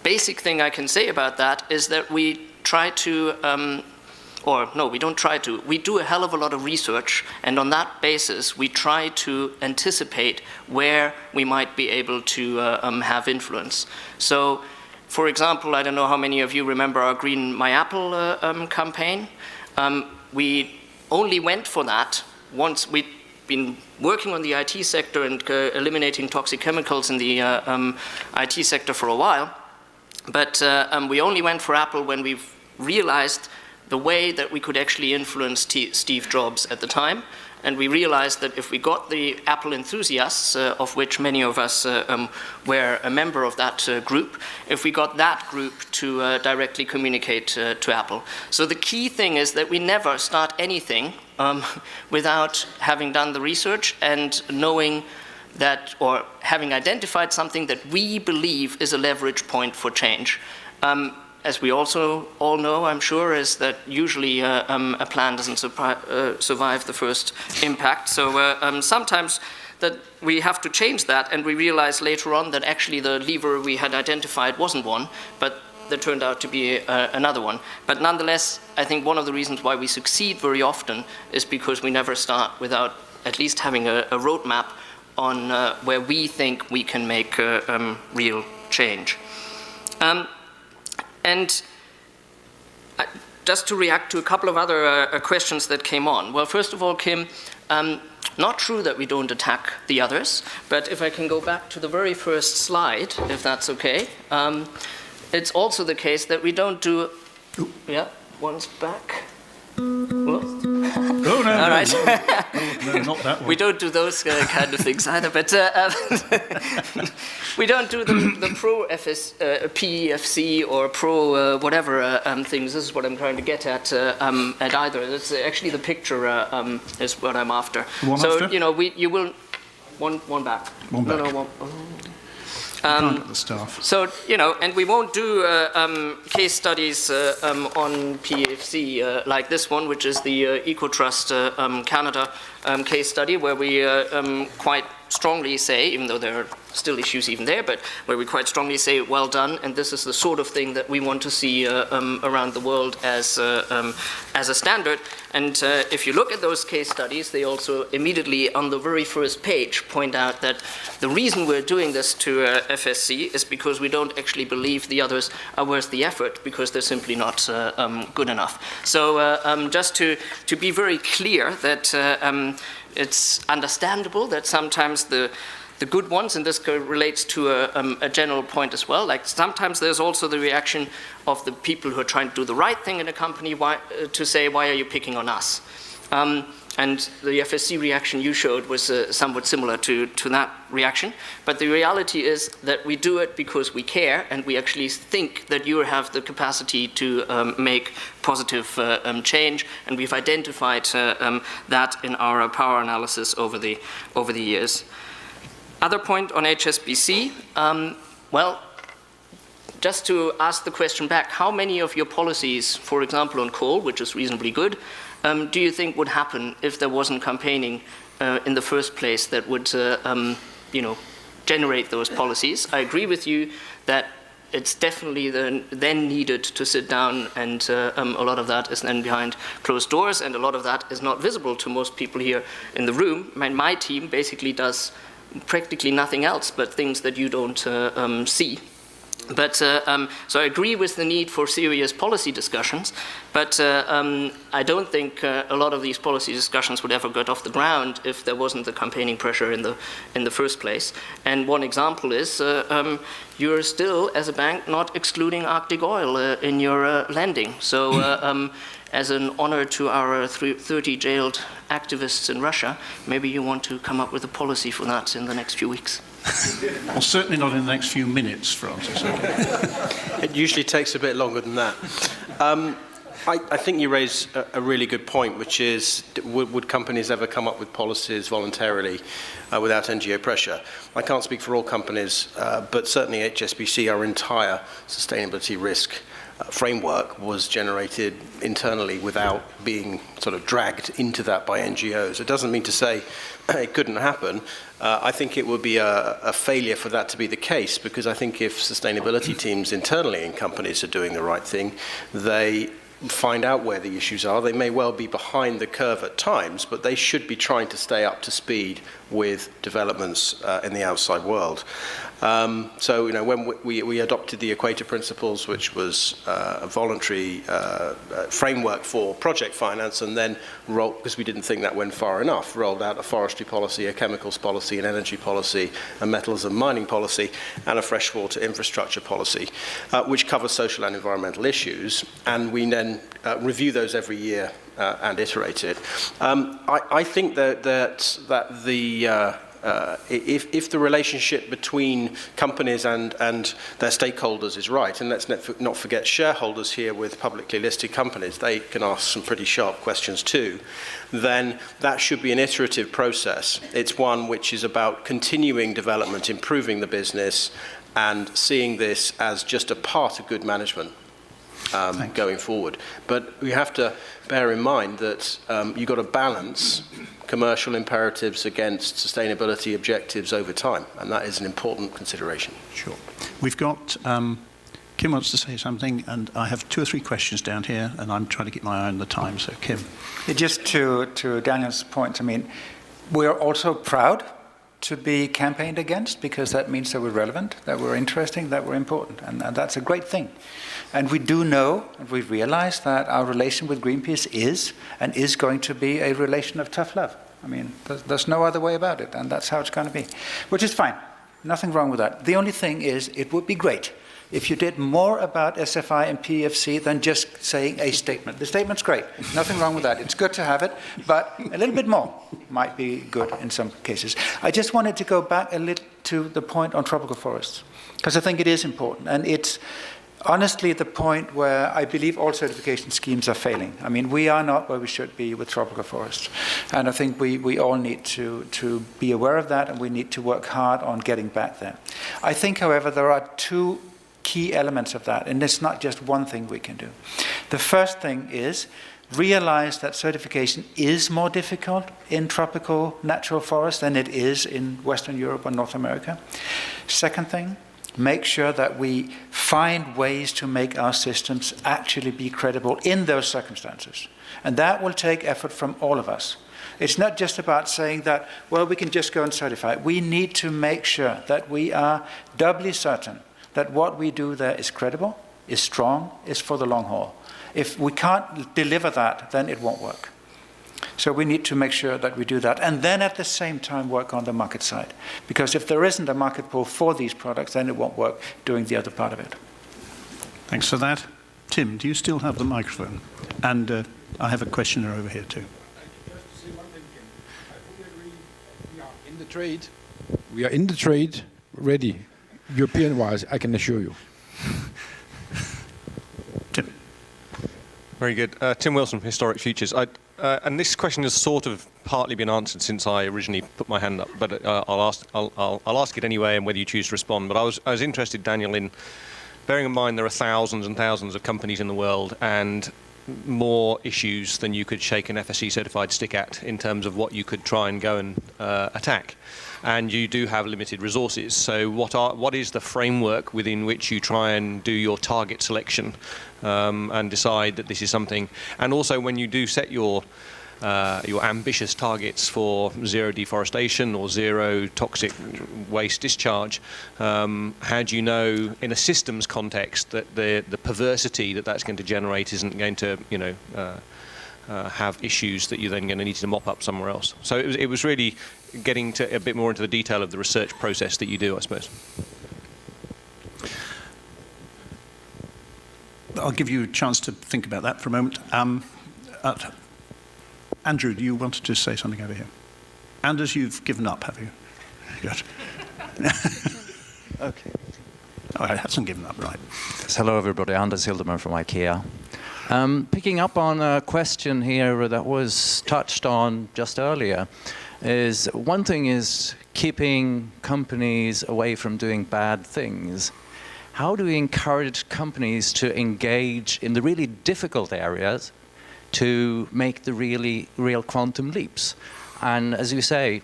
basic thing I can say about that is that we try to we don't try to. We do a hell of a lot of research, and on that basis, we try to anticipate where we might be able to have influence. So, for example, I don't know how many of you remember our Green My Apple campaign. We only went for that once we'd been working on the IT sector and eliminating toxic chemicals in the IT sector for a while. But we only went for Apple when we've realized the way that we could actually influence Steve Jobs at the time. And we realized that if we got the Apple enthusiasts, of which many of us were a member of that group, if we got that group to directly communicate to Apple. So the key thing is that we never start anything without having done the research and knowing that, or having identified something that we believe is a leverage point for change. As we also all know, I'm sure, is that usually a plan doesn't survive the first impact. So sometimes that we have to change that, and we realize later on that actually the lever we had identified wasn't one, but there turned out to be another one. But nonetheless, I think one of the reasons why we succeed very often is because we never start without at least having a roadmap on where we think we can make real change. And just to react to a couple of other questions that came on. Well, first of all, Kim, not true that we don't attack the others, but if I can go back to the very first slide, if that's okay, it's also the case that we don't do, yeah, one's back. No, all right. No, not that one. We don't do those kind of things either, but we don't do the pro PEFC or pro whatever things. This is what I'm trying to get at either. It's actually the picture is what I'm after. One so after? You will one back. One back. No, one. Can't get the staff. So, and we won't do case studies on PFC like this one, which is the EcoTrust Canada case study, where we quite strongly say, even though there are still issues even there, but where we quite strongly say, well done, and this is the sort of thing that we want to see around the world as a standard. And if you look at those case studies, they also immediately on the very first page point out that the reason we're doing this to FSC is because we don't actually believe the others are worth the effort, because they're simply not good enough. So just to be very clear that it's understandable that sometimes the the good ones, and this relates to a general point as well. Like sometimes there's also the reaction of the people who are trying to do the right thing in a company to say, why are you picking on us? And the FSC reaction you showed was somewhat similar to that reaction. But the reality is that we do it because we care, and we actually think that you have the capacity to make positive change, and we've identified that in our power analysis over the years. Other point on HSBC, well, just to ask the question back, how many of your policies, for example on coal, which is reasonably good, do you think would happen if there wasn't campaigning in the first place that would generate those policies? I agree with you that it's definitely then needed to sit down, and a lot of that is then behind closed doors, and a lot of that is not visible to most people here in the room. My team basically does practically nothing else but things that you don't see. But so I agree with the need for serious policy discussions, but I don't think a lot of these policy discussions would ever get off the ground if there wasn't the campaigning pressure in the first place. And one example is you're still, as a bank, not excluding Arctic oil in your lending. So as an honor to our 30 jailed activists in Russia, maybe you want to come up with a policy for that in the next few weeks. Well, certainly not in the next few minutes, Francis. Okay. It usually takes a bit longer than that. I think you raise a really good point, which is, would companies ever come up with policies voluntarily without NGO pressure? I can't speak for all companies, but certainly HSBC, our entire sustainability risk framework was generated internally without being sort of dragged into that by NGOs. It doesn't mean to say it couldn't happen. I think it would be a failure for that to be the case, because I think if sustainability teams internally in companies are doing the right thing, they find out where the issues are. They may well be behind the curve at times, but they should be trying to stay up to speed with developments in the outside world. So, when we adopted the Equator Principles, which was a voluntary framework for project finance, and then because we didn't think that went far enough, rolled out a forestry policy, a chemicals policy, an energy policy, a metals and mining policy, and a freshwater infrastructure policy, which covers social and environmental issues, and we then review those every year and iterate it. I think that the if the relationship between companies and their stakeholders is right, and let's not forget shareholders here with publicly listed companies, they can ask some pretty sharp questions too, then that should be an iterative process. It's one which is about continuing development, improving the business, and seeing this as just a part of good management going forward. But we have to bear in mind that you've got to balance commercial imperatives against sustainability objectives over time, and that is an important consideration. Sure. We've got, Kim wants to say something, and I have 2 or 3 questions down here, and I'm trying to keep my eye on the time, so Kim. Just to Daniel's point, I mean, we're also proud to be campaigned against, because that means that we're relevant, that we're interesting, that we're important, and that's a great thing. And we do know, and we realize that our relation with Greenpeace is going to be a relation of tough love. I mean, there's no other way about it, and that's how it's going to be, which is fine. Nothing wrong with that. The only thing is, it would be great if you did more about SFI and PEFC than just saying a statement. The statement's great. Nothing wrong with that. It's good to have it, but a little bit more might be good in some cases. I just wanted to go back a little to the point on tropical forests, because I think it is important, and it's honestly the point where I believe all certification schemes are failing. I mean, we are not where we should be with tropical forests. And I think we all need to be aware of that, and we need to work hard on getting back there. I think, however, there are 2 key elements of that, and it's not just one thing we can do. The first thing is realize that certification is more difficult in tropical natural forests than it is in Western Europe or North America. Second thing, make sure that we find ways to make our systems actually be credible in those circumstances. And that will take effort from all of us. It's not just about saying that, well, we can just go and certify. We need to make sure that we are doubly certain that what we do there is credible, is strong, is for the long haul. If we can't deliver that, then it won't work. So we need to make sure that we do that. And then at the same time work on the market side. Because if there isn't a market pull for these products, then it won't work doing the other part of it. Thanks for that. Tim, do you still have the microphone? And I have a questioner over here too. In the trade. We are in the trade, ready, European-wise, I can assure you. Tim. Very good. Tim Wilson, Historic Futures. And this question has sort of partly been answered since I originally put my hand up, but I'll ask it anyway, and whether you choose to respond. But I was interested, Daniel, in bearing in mind there are thousands and thousands of companies in the world, and more issues than you could shake an FSC certified stick at in terms of what you could try and go and attack. And you do have limited resources. So what is the framework within which you try and do your target selection and decide that this is something? And also when you do set your ambitious targets for zero deforestation or zero toxic waste discharge, how do you know in a systems context that the perversity that that's going to generate isn't going to, have issues that you're then going to need to mop up somewhere else? So it was really getting to a bit more into the detail of the research process that you do, I suppose. I'll give you a chance to think about that for a moment. Andrew, do you want to say something over here? Anders, you've given up, have you? Good. Okay. Oh, I hasn't given up, right. Hello, everybody. Anders Hildeman from IKEA. Picking up on a question here that was touched on just earlier, is one thing is keeping companies away from doing bad things. How do we encourage companies to engage in the really difficult areas to make the real quantum leaps? And as you say,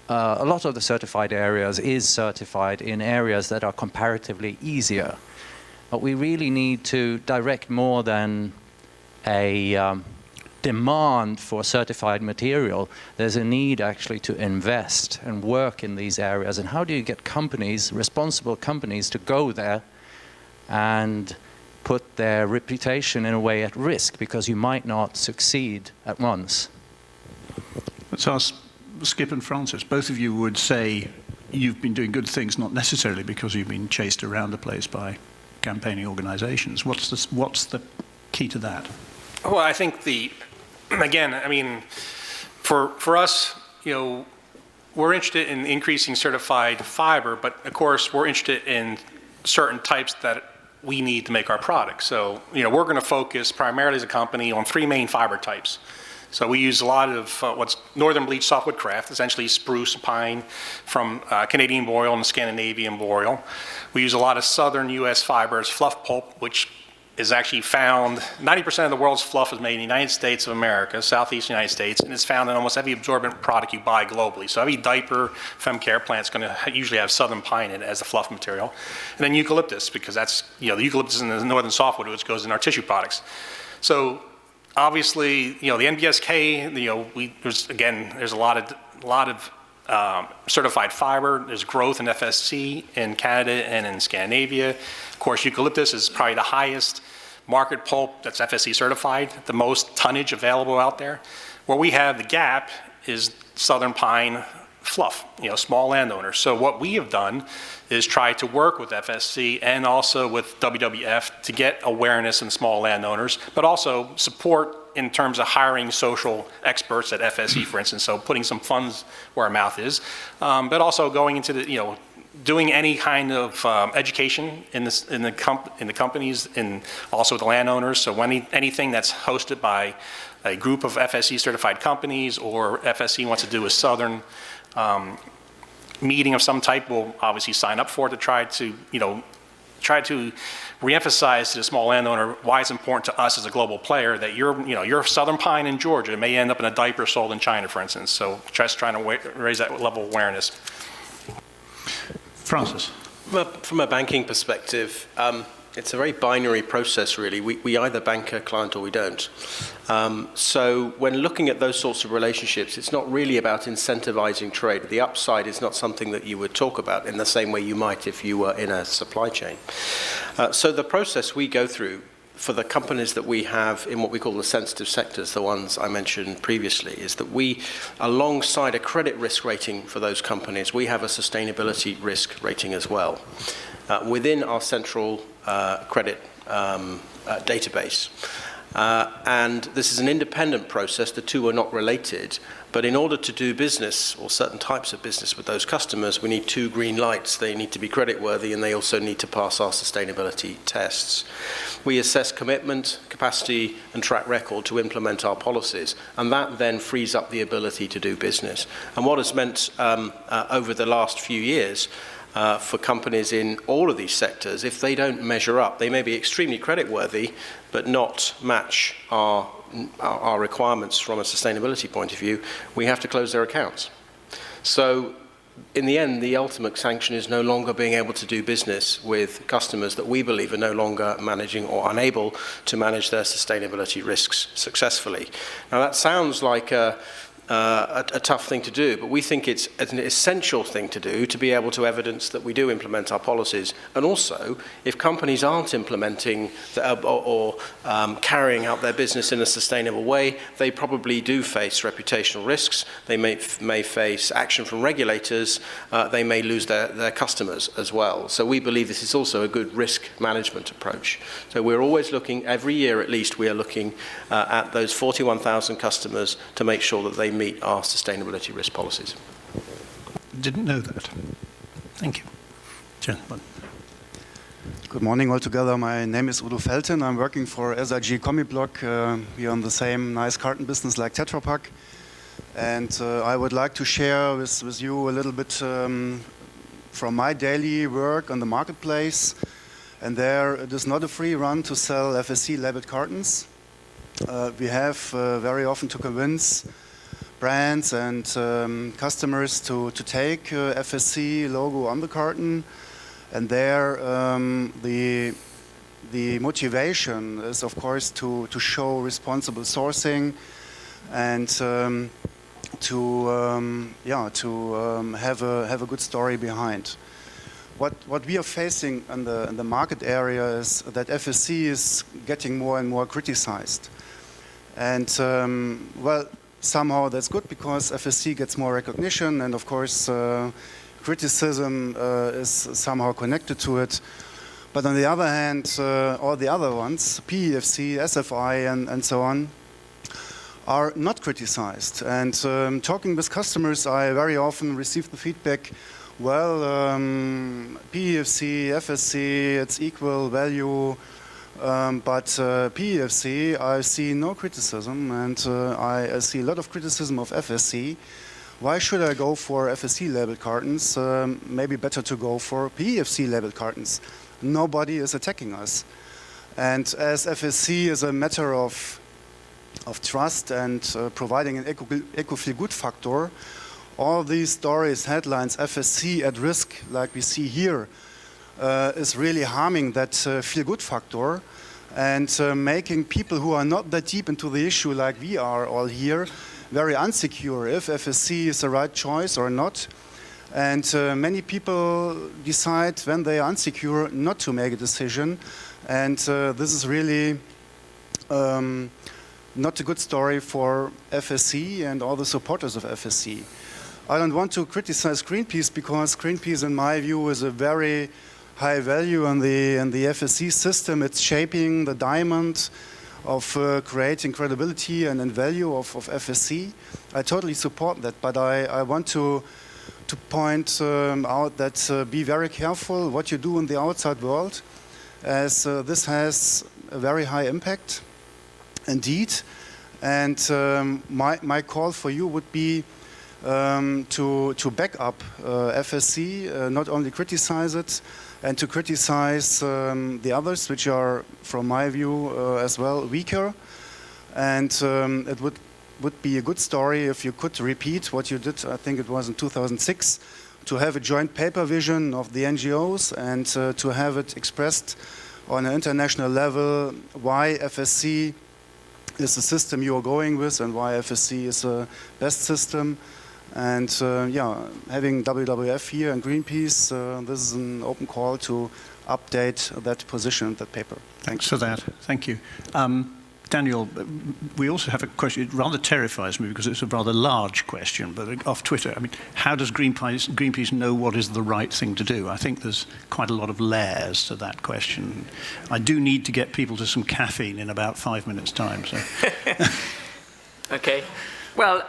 a lot of the certified areas is certified in areas that are comparatively easier. But we really need to direct more than a demand for certified material. There's a need actually to invest and work in these areas. And how do you get companies, responsible companies, to go there and put their reputation in a way at risk because you might not succeed at once? Let's ask Skip and Francis. Both of you would say you've been doing good things, not necessarily because you've been chased around the place by campaigning organizations. What's the key to that? Well, I think for us, we're interested in increasing certified fiber, but of course we're interested in certain types that we need to make our products. So, we're going to focus primarily as a company on 3 main fiber types. So we use a lot of what's northern bleached softwood kraft, essentially spruce, pine from Canadian boreal and Scandinavian boreal. We use a lot of southern U.S. fibers, fluff pulp, which is actually found, 90% of the world's fluff is made in the United States of America, Southeast United States, and it's found in almost every absorbent product you buy globally. So every diaper, femcare plant's going to usually have southern pine in it as a fluff material. And then eucalyptus, because that's, the eucalyptus in the northern softwood, which goes in our tissue products. So obviously, the NBSK, there's a lot of certified fiber. There's growth in FSC in Canada and in Scandinavia. Of course, eucalyptus is probably the highest market pulp that's FSC certified, the most tonnage available out there. Where we have the gap is southern pine fluff, small landowners. So what we have done is try to work with FSC and also with WWF to get awareness in small landowners, but also support in terms of hiring social experts at FSC, for instance, so putting some funds where our mouth is, but also going into the, doing any kind of education in the companies and also the landowners. So anything that's hosted by a group of FSC certified companies or FSC wants to do a southern meeting of some type, we'll obviously sign up for it to try to reemphasize to the small landowner why it's important to us as a global player that your southern pine in Georgia may end up in a diaper sold in China, for instance. So just trying to raise that level of awareness. Francis. From a banking perspective, it's a very binary process, really. We either bank a client or we don't. So when looking at those sorts of relationships, it's not really about incentivizing trade. The upside is not something that you would talk about in the same way you might if you were in a supply chain. So the process we go through, for the companies that we have in what we call the sensitive sectors, the ones I mentioned previously, is that we, alongside a credit risk rating for those companies, we have a sustainability risk rating as well within our central credit database. And this is an independent process. The two are not related. But in order to do business, or certain types of business with those customers, we need two green lights. They need to be creditworthy, and they also need to pass our sustainability tests. We assess commitment, capacity, and track record to implement our policies, and that then frees up the ability to do business. And what has meant over the last few years for companies in all of these sectors, if they don't measure up, they may be extremely creditworthy, but not match our requirements from a sustainability point of view, we have to close their accounts. So in the end, the ultimate sanction is no longer being able to do business with customers that we believe are no longer managing or unable to manage their sustainability risks successfully. Now that sounds like a tough thing to do, but we think it's an essential thing to do to be able to evidence that we do implement our policies. And also, if companies aren't implementing or carrying out their business in a sustainable way, they probably do face reputational risks. They may face action from regulators. They may lose their customers as well. So we believe this is also a good risk management approach. So we're always looking, every year at least, we are looking at those 41,000 customers to make sure that they meet our sustainability risk policies. Didn't know that. Thank you. Gentlemen. Good morning all together. My name is Udo Felten. I'm working for SIG Commiblock. We are in the same nice carton business like Tetra Pak. And I would like to share with you a little bit from my daily work on the marketplace. And there it is not a free run to sell FSC labeled cartons. We have very often to convince brands and customers to take FSC logo on the carton, and there the motivation is of course to show responsible sourcing and to have a good story behind. What we are facing in the market area is that FSC is getting more and more criticized, and well, somehow that's good because FSC gets more recognition, and of course criticism is somehow connected to it. But on the other hand, all the other ones, PEFC, SFI, and so on, are not criticized. And talking with customers, I very often receive the feedback, well, PEFC, FSC, it's equal value, but PEFC, I see no criticism, and I see a lot of criticism of FSC. Why should I go for FSC labeled cartons? Maybe better to go for PEFC labeled cartons. Nobody is attacking us. And as FSC is a matter of trust and providing an eco-feel-good factor, all these stories, headlines, FSC at risk, like we see here, is really harming that feel-good factor and making people who are not that deep into the issue like we are all here very unsecure if FSC is the right choice or not. And many people decide when they are unsecure not to make a decision. And this is really not a good story for FSC and all the supporters of FSC. I don't want to criticize Greenpeace because Greenpeace, in my view, is a very high value in the FSC system. It's shaping the diamond of creating credibility and value of FSC. I totally support that, but I want to point out that be very careful what you do in the outside world, as this has a very high impact indeed. And my call for you would be to back up FSC, not only criticize it, and to criticize the others, which are, from my view, as well weaker. And it would be a good story if you could repeat what you did, I think it was in 2006, to have a joint paper vision of the NGOs and to have it expressed on an international level why FSC is the system you are going with and why FSC is the best system. And yeah, having WWF here and Greenpeace, this is an open call to update that position, that paper. Thanks for that. Thank you. Daniel, we also have a question. It rather terrifies me because it's a rather large question, but off Twitter. I mean, how does Greenpeace know what is the right thing to do? I think there's quite a lot of layers to that question. I do need to get people to some caffeine in about 5 minutes' time. So. Okay. Well,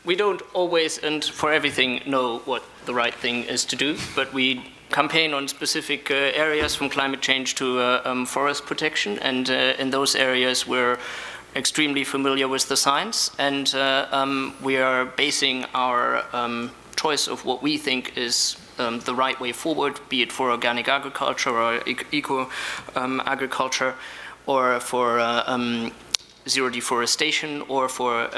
we don't always and for everything know what the right thing is to do, but we campaign on specific areas from climate change to forest protection, and in those areas we're extremely familiar with the science, and we are basing our choice of what we think is the right way forward, be it for organic agriculture or eco agriculture, or for zero deforestation, or for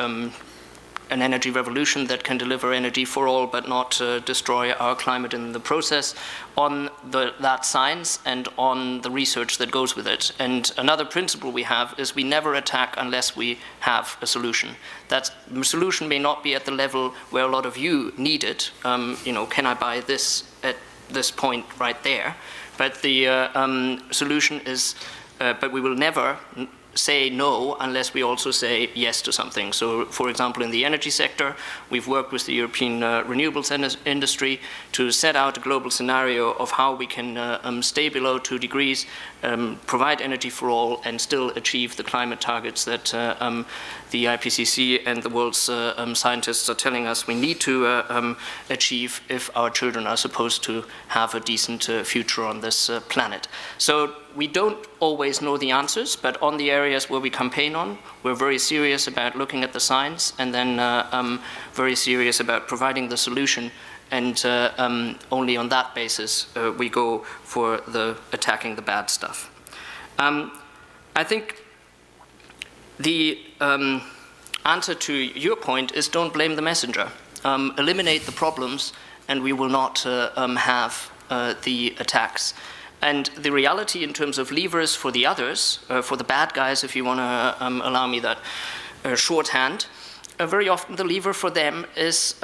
an energy revolution that can deliver energy for all but not destroy our climate in the process, on that science and on the research that goes with it. And another principle we have is we never attack unless we have a solution. That solution may not be at the level where a lot of you need it. Can I buy this at this point right there? But the solution is, but we will never say no unless we also say yes to something. So, for example, in the energy sector, we've worked with the European renewables industry to set out a global scenario of how we can stay below 2 degrees, provide energy for all, and still achieve the climate targets that the IPCC and the world's scientists are telling us we need to achieve if our children are supposed to have a decent future on this planet. So we don't always know the answers, but on the areas where we campaign on, we're very serious about looking at the science, and then very serious about providing the solution, and only on that basis we go for attacking the bad stuff. I think the answer to your point is don't blame the messenger. Eliminate the problems and we will not have the attacks. And the reality in terms of levers for the others, for the bad guys, if you want to allow me that shorthand, very often the lever for them is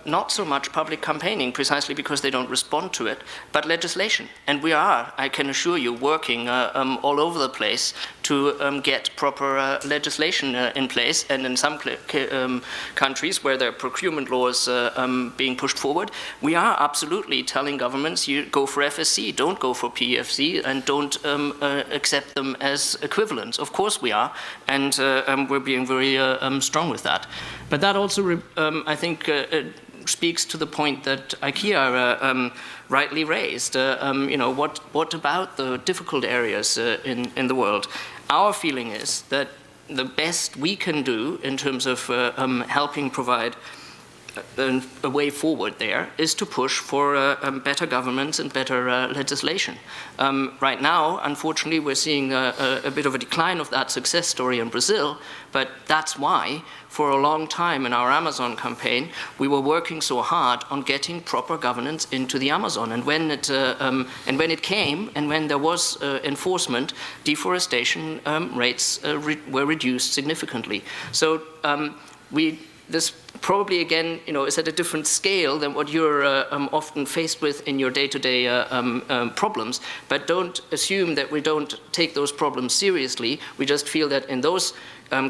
not so much public campaigning, precisely because they don't respond to it, but legislation. And we are, I can assure you, working all over the place to get proper legislation in place. And in some countries where there are procurement laws being pushed forward, we are absolutely telling governments, you go for FSC, don't go for PEFC, and don't accept them as equivalents. Of course we are, and we're being very strong with that. But that also, I think, speaks to the point that IKEA rightly raised. What about the difficult areas in the world? Our feeling is that the best we can do in terms of helping provide a way forward there is to push for better governance and better legislation. Right now, unfortunately, we're seeing a bit of a decline of that success story in Brazil, but that's why for a long time in our Amazon campaign, we were working so hard on getting proper governance into the Amazon. And when it came, and when there was enforcement, deforestation rates were reduced significantly. So this probably, again, is at a different scale than what you're often faced with in your day-to-day problems. But don't assume that we don't take those problems seriously. We just feel that in those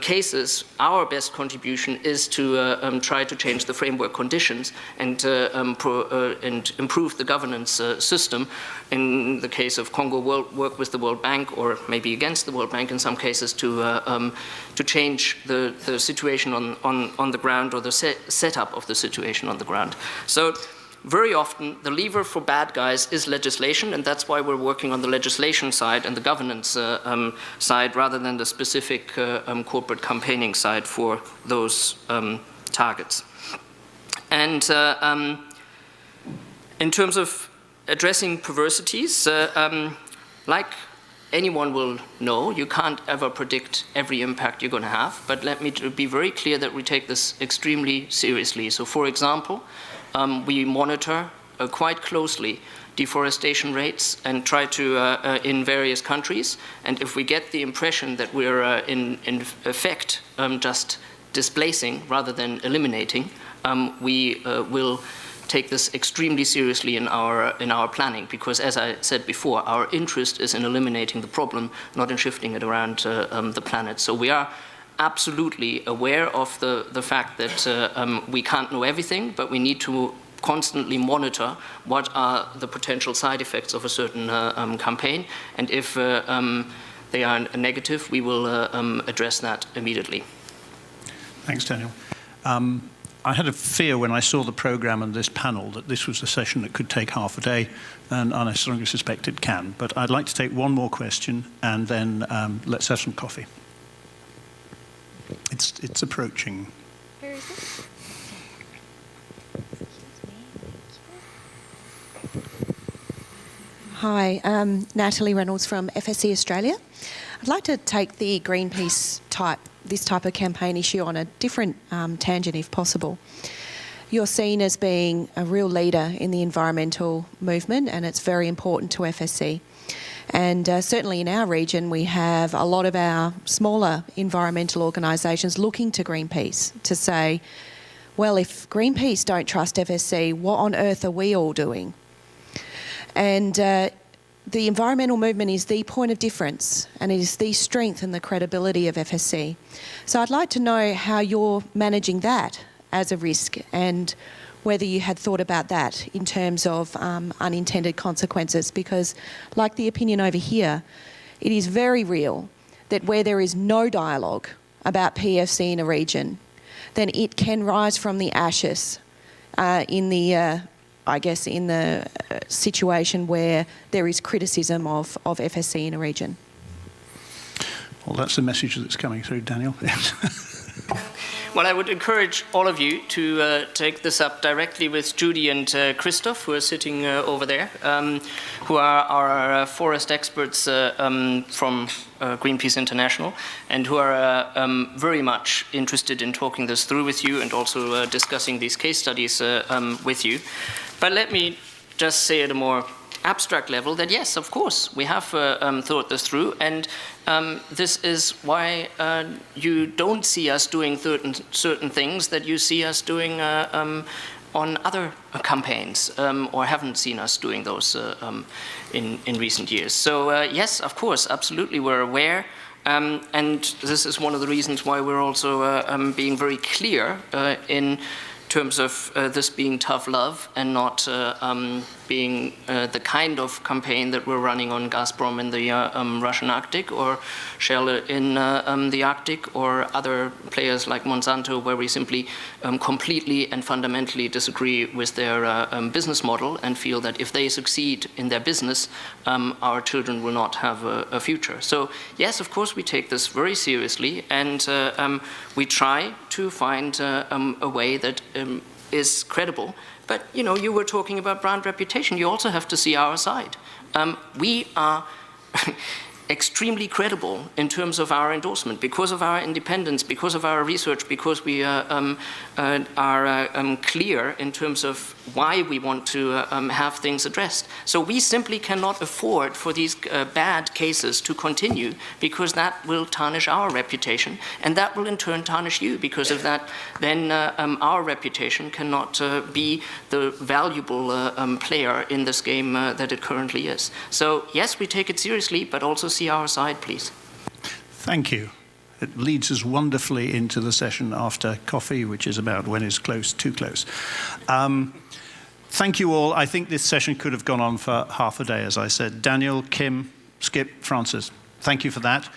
cases, our best contribution is to try to change the framework conditions and improve the governance system. In the case of Congo, work with the World Bank, or maybe against the World Bank in some cases, to change the situation on the ground, or the setup of the situation on the ground. So very often the lever for bad guys is legislation, and that's why we're working on the legislation side and the governance side rather than the specific corporate campaigning side for those targets. And in terms of addressing perversities, like anyone will know, you can't ever predict every impact you're going to have, but let me be very clear that we take this extremely seriously. So for example, we monitor quite closely deforestation rates and try to, in various countries, and if we get the impression that we're in effect just displacing rather than eliminating, we will take this extremely seriously in our planning, because as I said before, our interest is in eliminating the problem, not in shifting it around the planet. So we are absolutely aware of the fact that we can't know everything, but we need to constantly monitor what are the potential side effects of a certain campaign, and if they are negative, we will address that immediately. Thanks, Daniel. I had a fear when I saw the programme and this panel that this was a session that could take half a day, and I strongly suspect it can. But I'd like to take one more question, and then let's have some coffee. It's approaching. Where is it? Hi, Natalie Reynolds from FSC Australia. I'd like to take the Greenpeace this type of campaign issue on a different tangent if possible. You're seen as being a real leader in the environmental movement, and it's very important to FSC. And certainly in our region, we have a lot of our smaller environmental organisations looking to Greenpeace to say, well, if Greenpeace don't trust FSC, what on earth are we all doing? And the environmental movement is the point of difference, and it is the strength and the credibility of FSC. So I'd like to know how you're managing that as a risk, and whether you had thought about that in terms of unintended consequences, because like the opinion over here, it is very real that where there is no dialogue about PFC in a region, then it can rise from the ashes in the situation where there is criticism of FSC in a region. Well, that's the message that's coming through, Daniel. Well, I would encourage all of you to take this up directly with Judy and Christoph, who are sitting over there, who are our forest experts from Greenpeace International, and who are very much interested in talking this through with you and also discussing these case studies with you. But let me just say at a more abstract level that yes, of course, we have thought this through, and this is why you don't see us doing certain things that you see us doing on other campaigns, or haven't seen us doing those in recent years. So yes, of course, absolutely, we're aware. And this is one of the reasons why we're also being very clear in terms of this being tough love and not being the kind of campaign that we're running on Gazprom in the Russian Arctic, or Shell in the Arctic, or other players like Monsanto, where we simply completely and fundamentally disagree with their business model and feel that if they succeed in their business, our children will not have a future. So yes, of course, we take this very seriously, and we try to find a way that is credible. But you know, you were talking about brand reputation. You also have to see our side. We are extremely credible in terms of our endorsement, because of our independence, because of our research, because we are clear in terms of why we want to have things addressed. So we simply cannot afford for these bad cases to continue, because that will tarnish our reputation, and that will in turn tarnish you, because of that then our reputation cannot be the valuable player in this game that it currently is. So yes, we take it seriously, but also see our side, please. Thank you. It leads us wonderfully into the session after coffee, which is about when is close, too close. Thank you all. I think this session could have gone on for half a day, as I said. Daniel, Kim, Skip, Francis, thank you for that.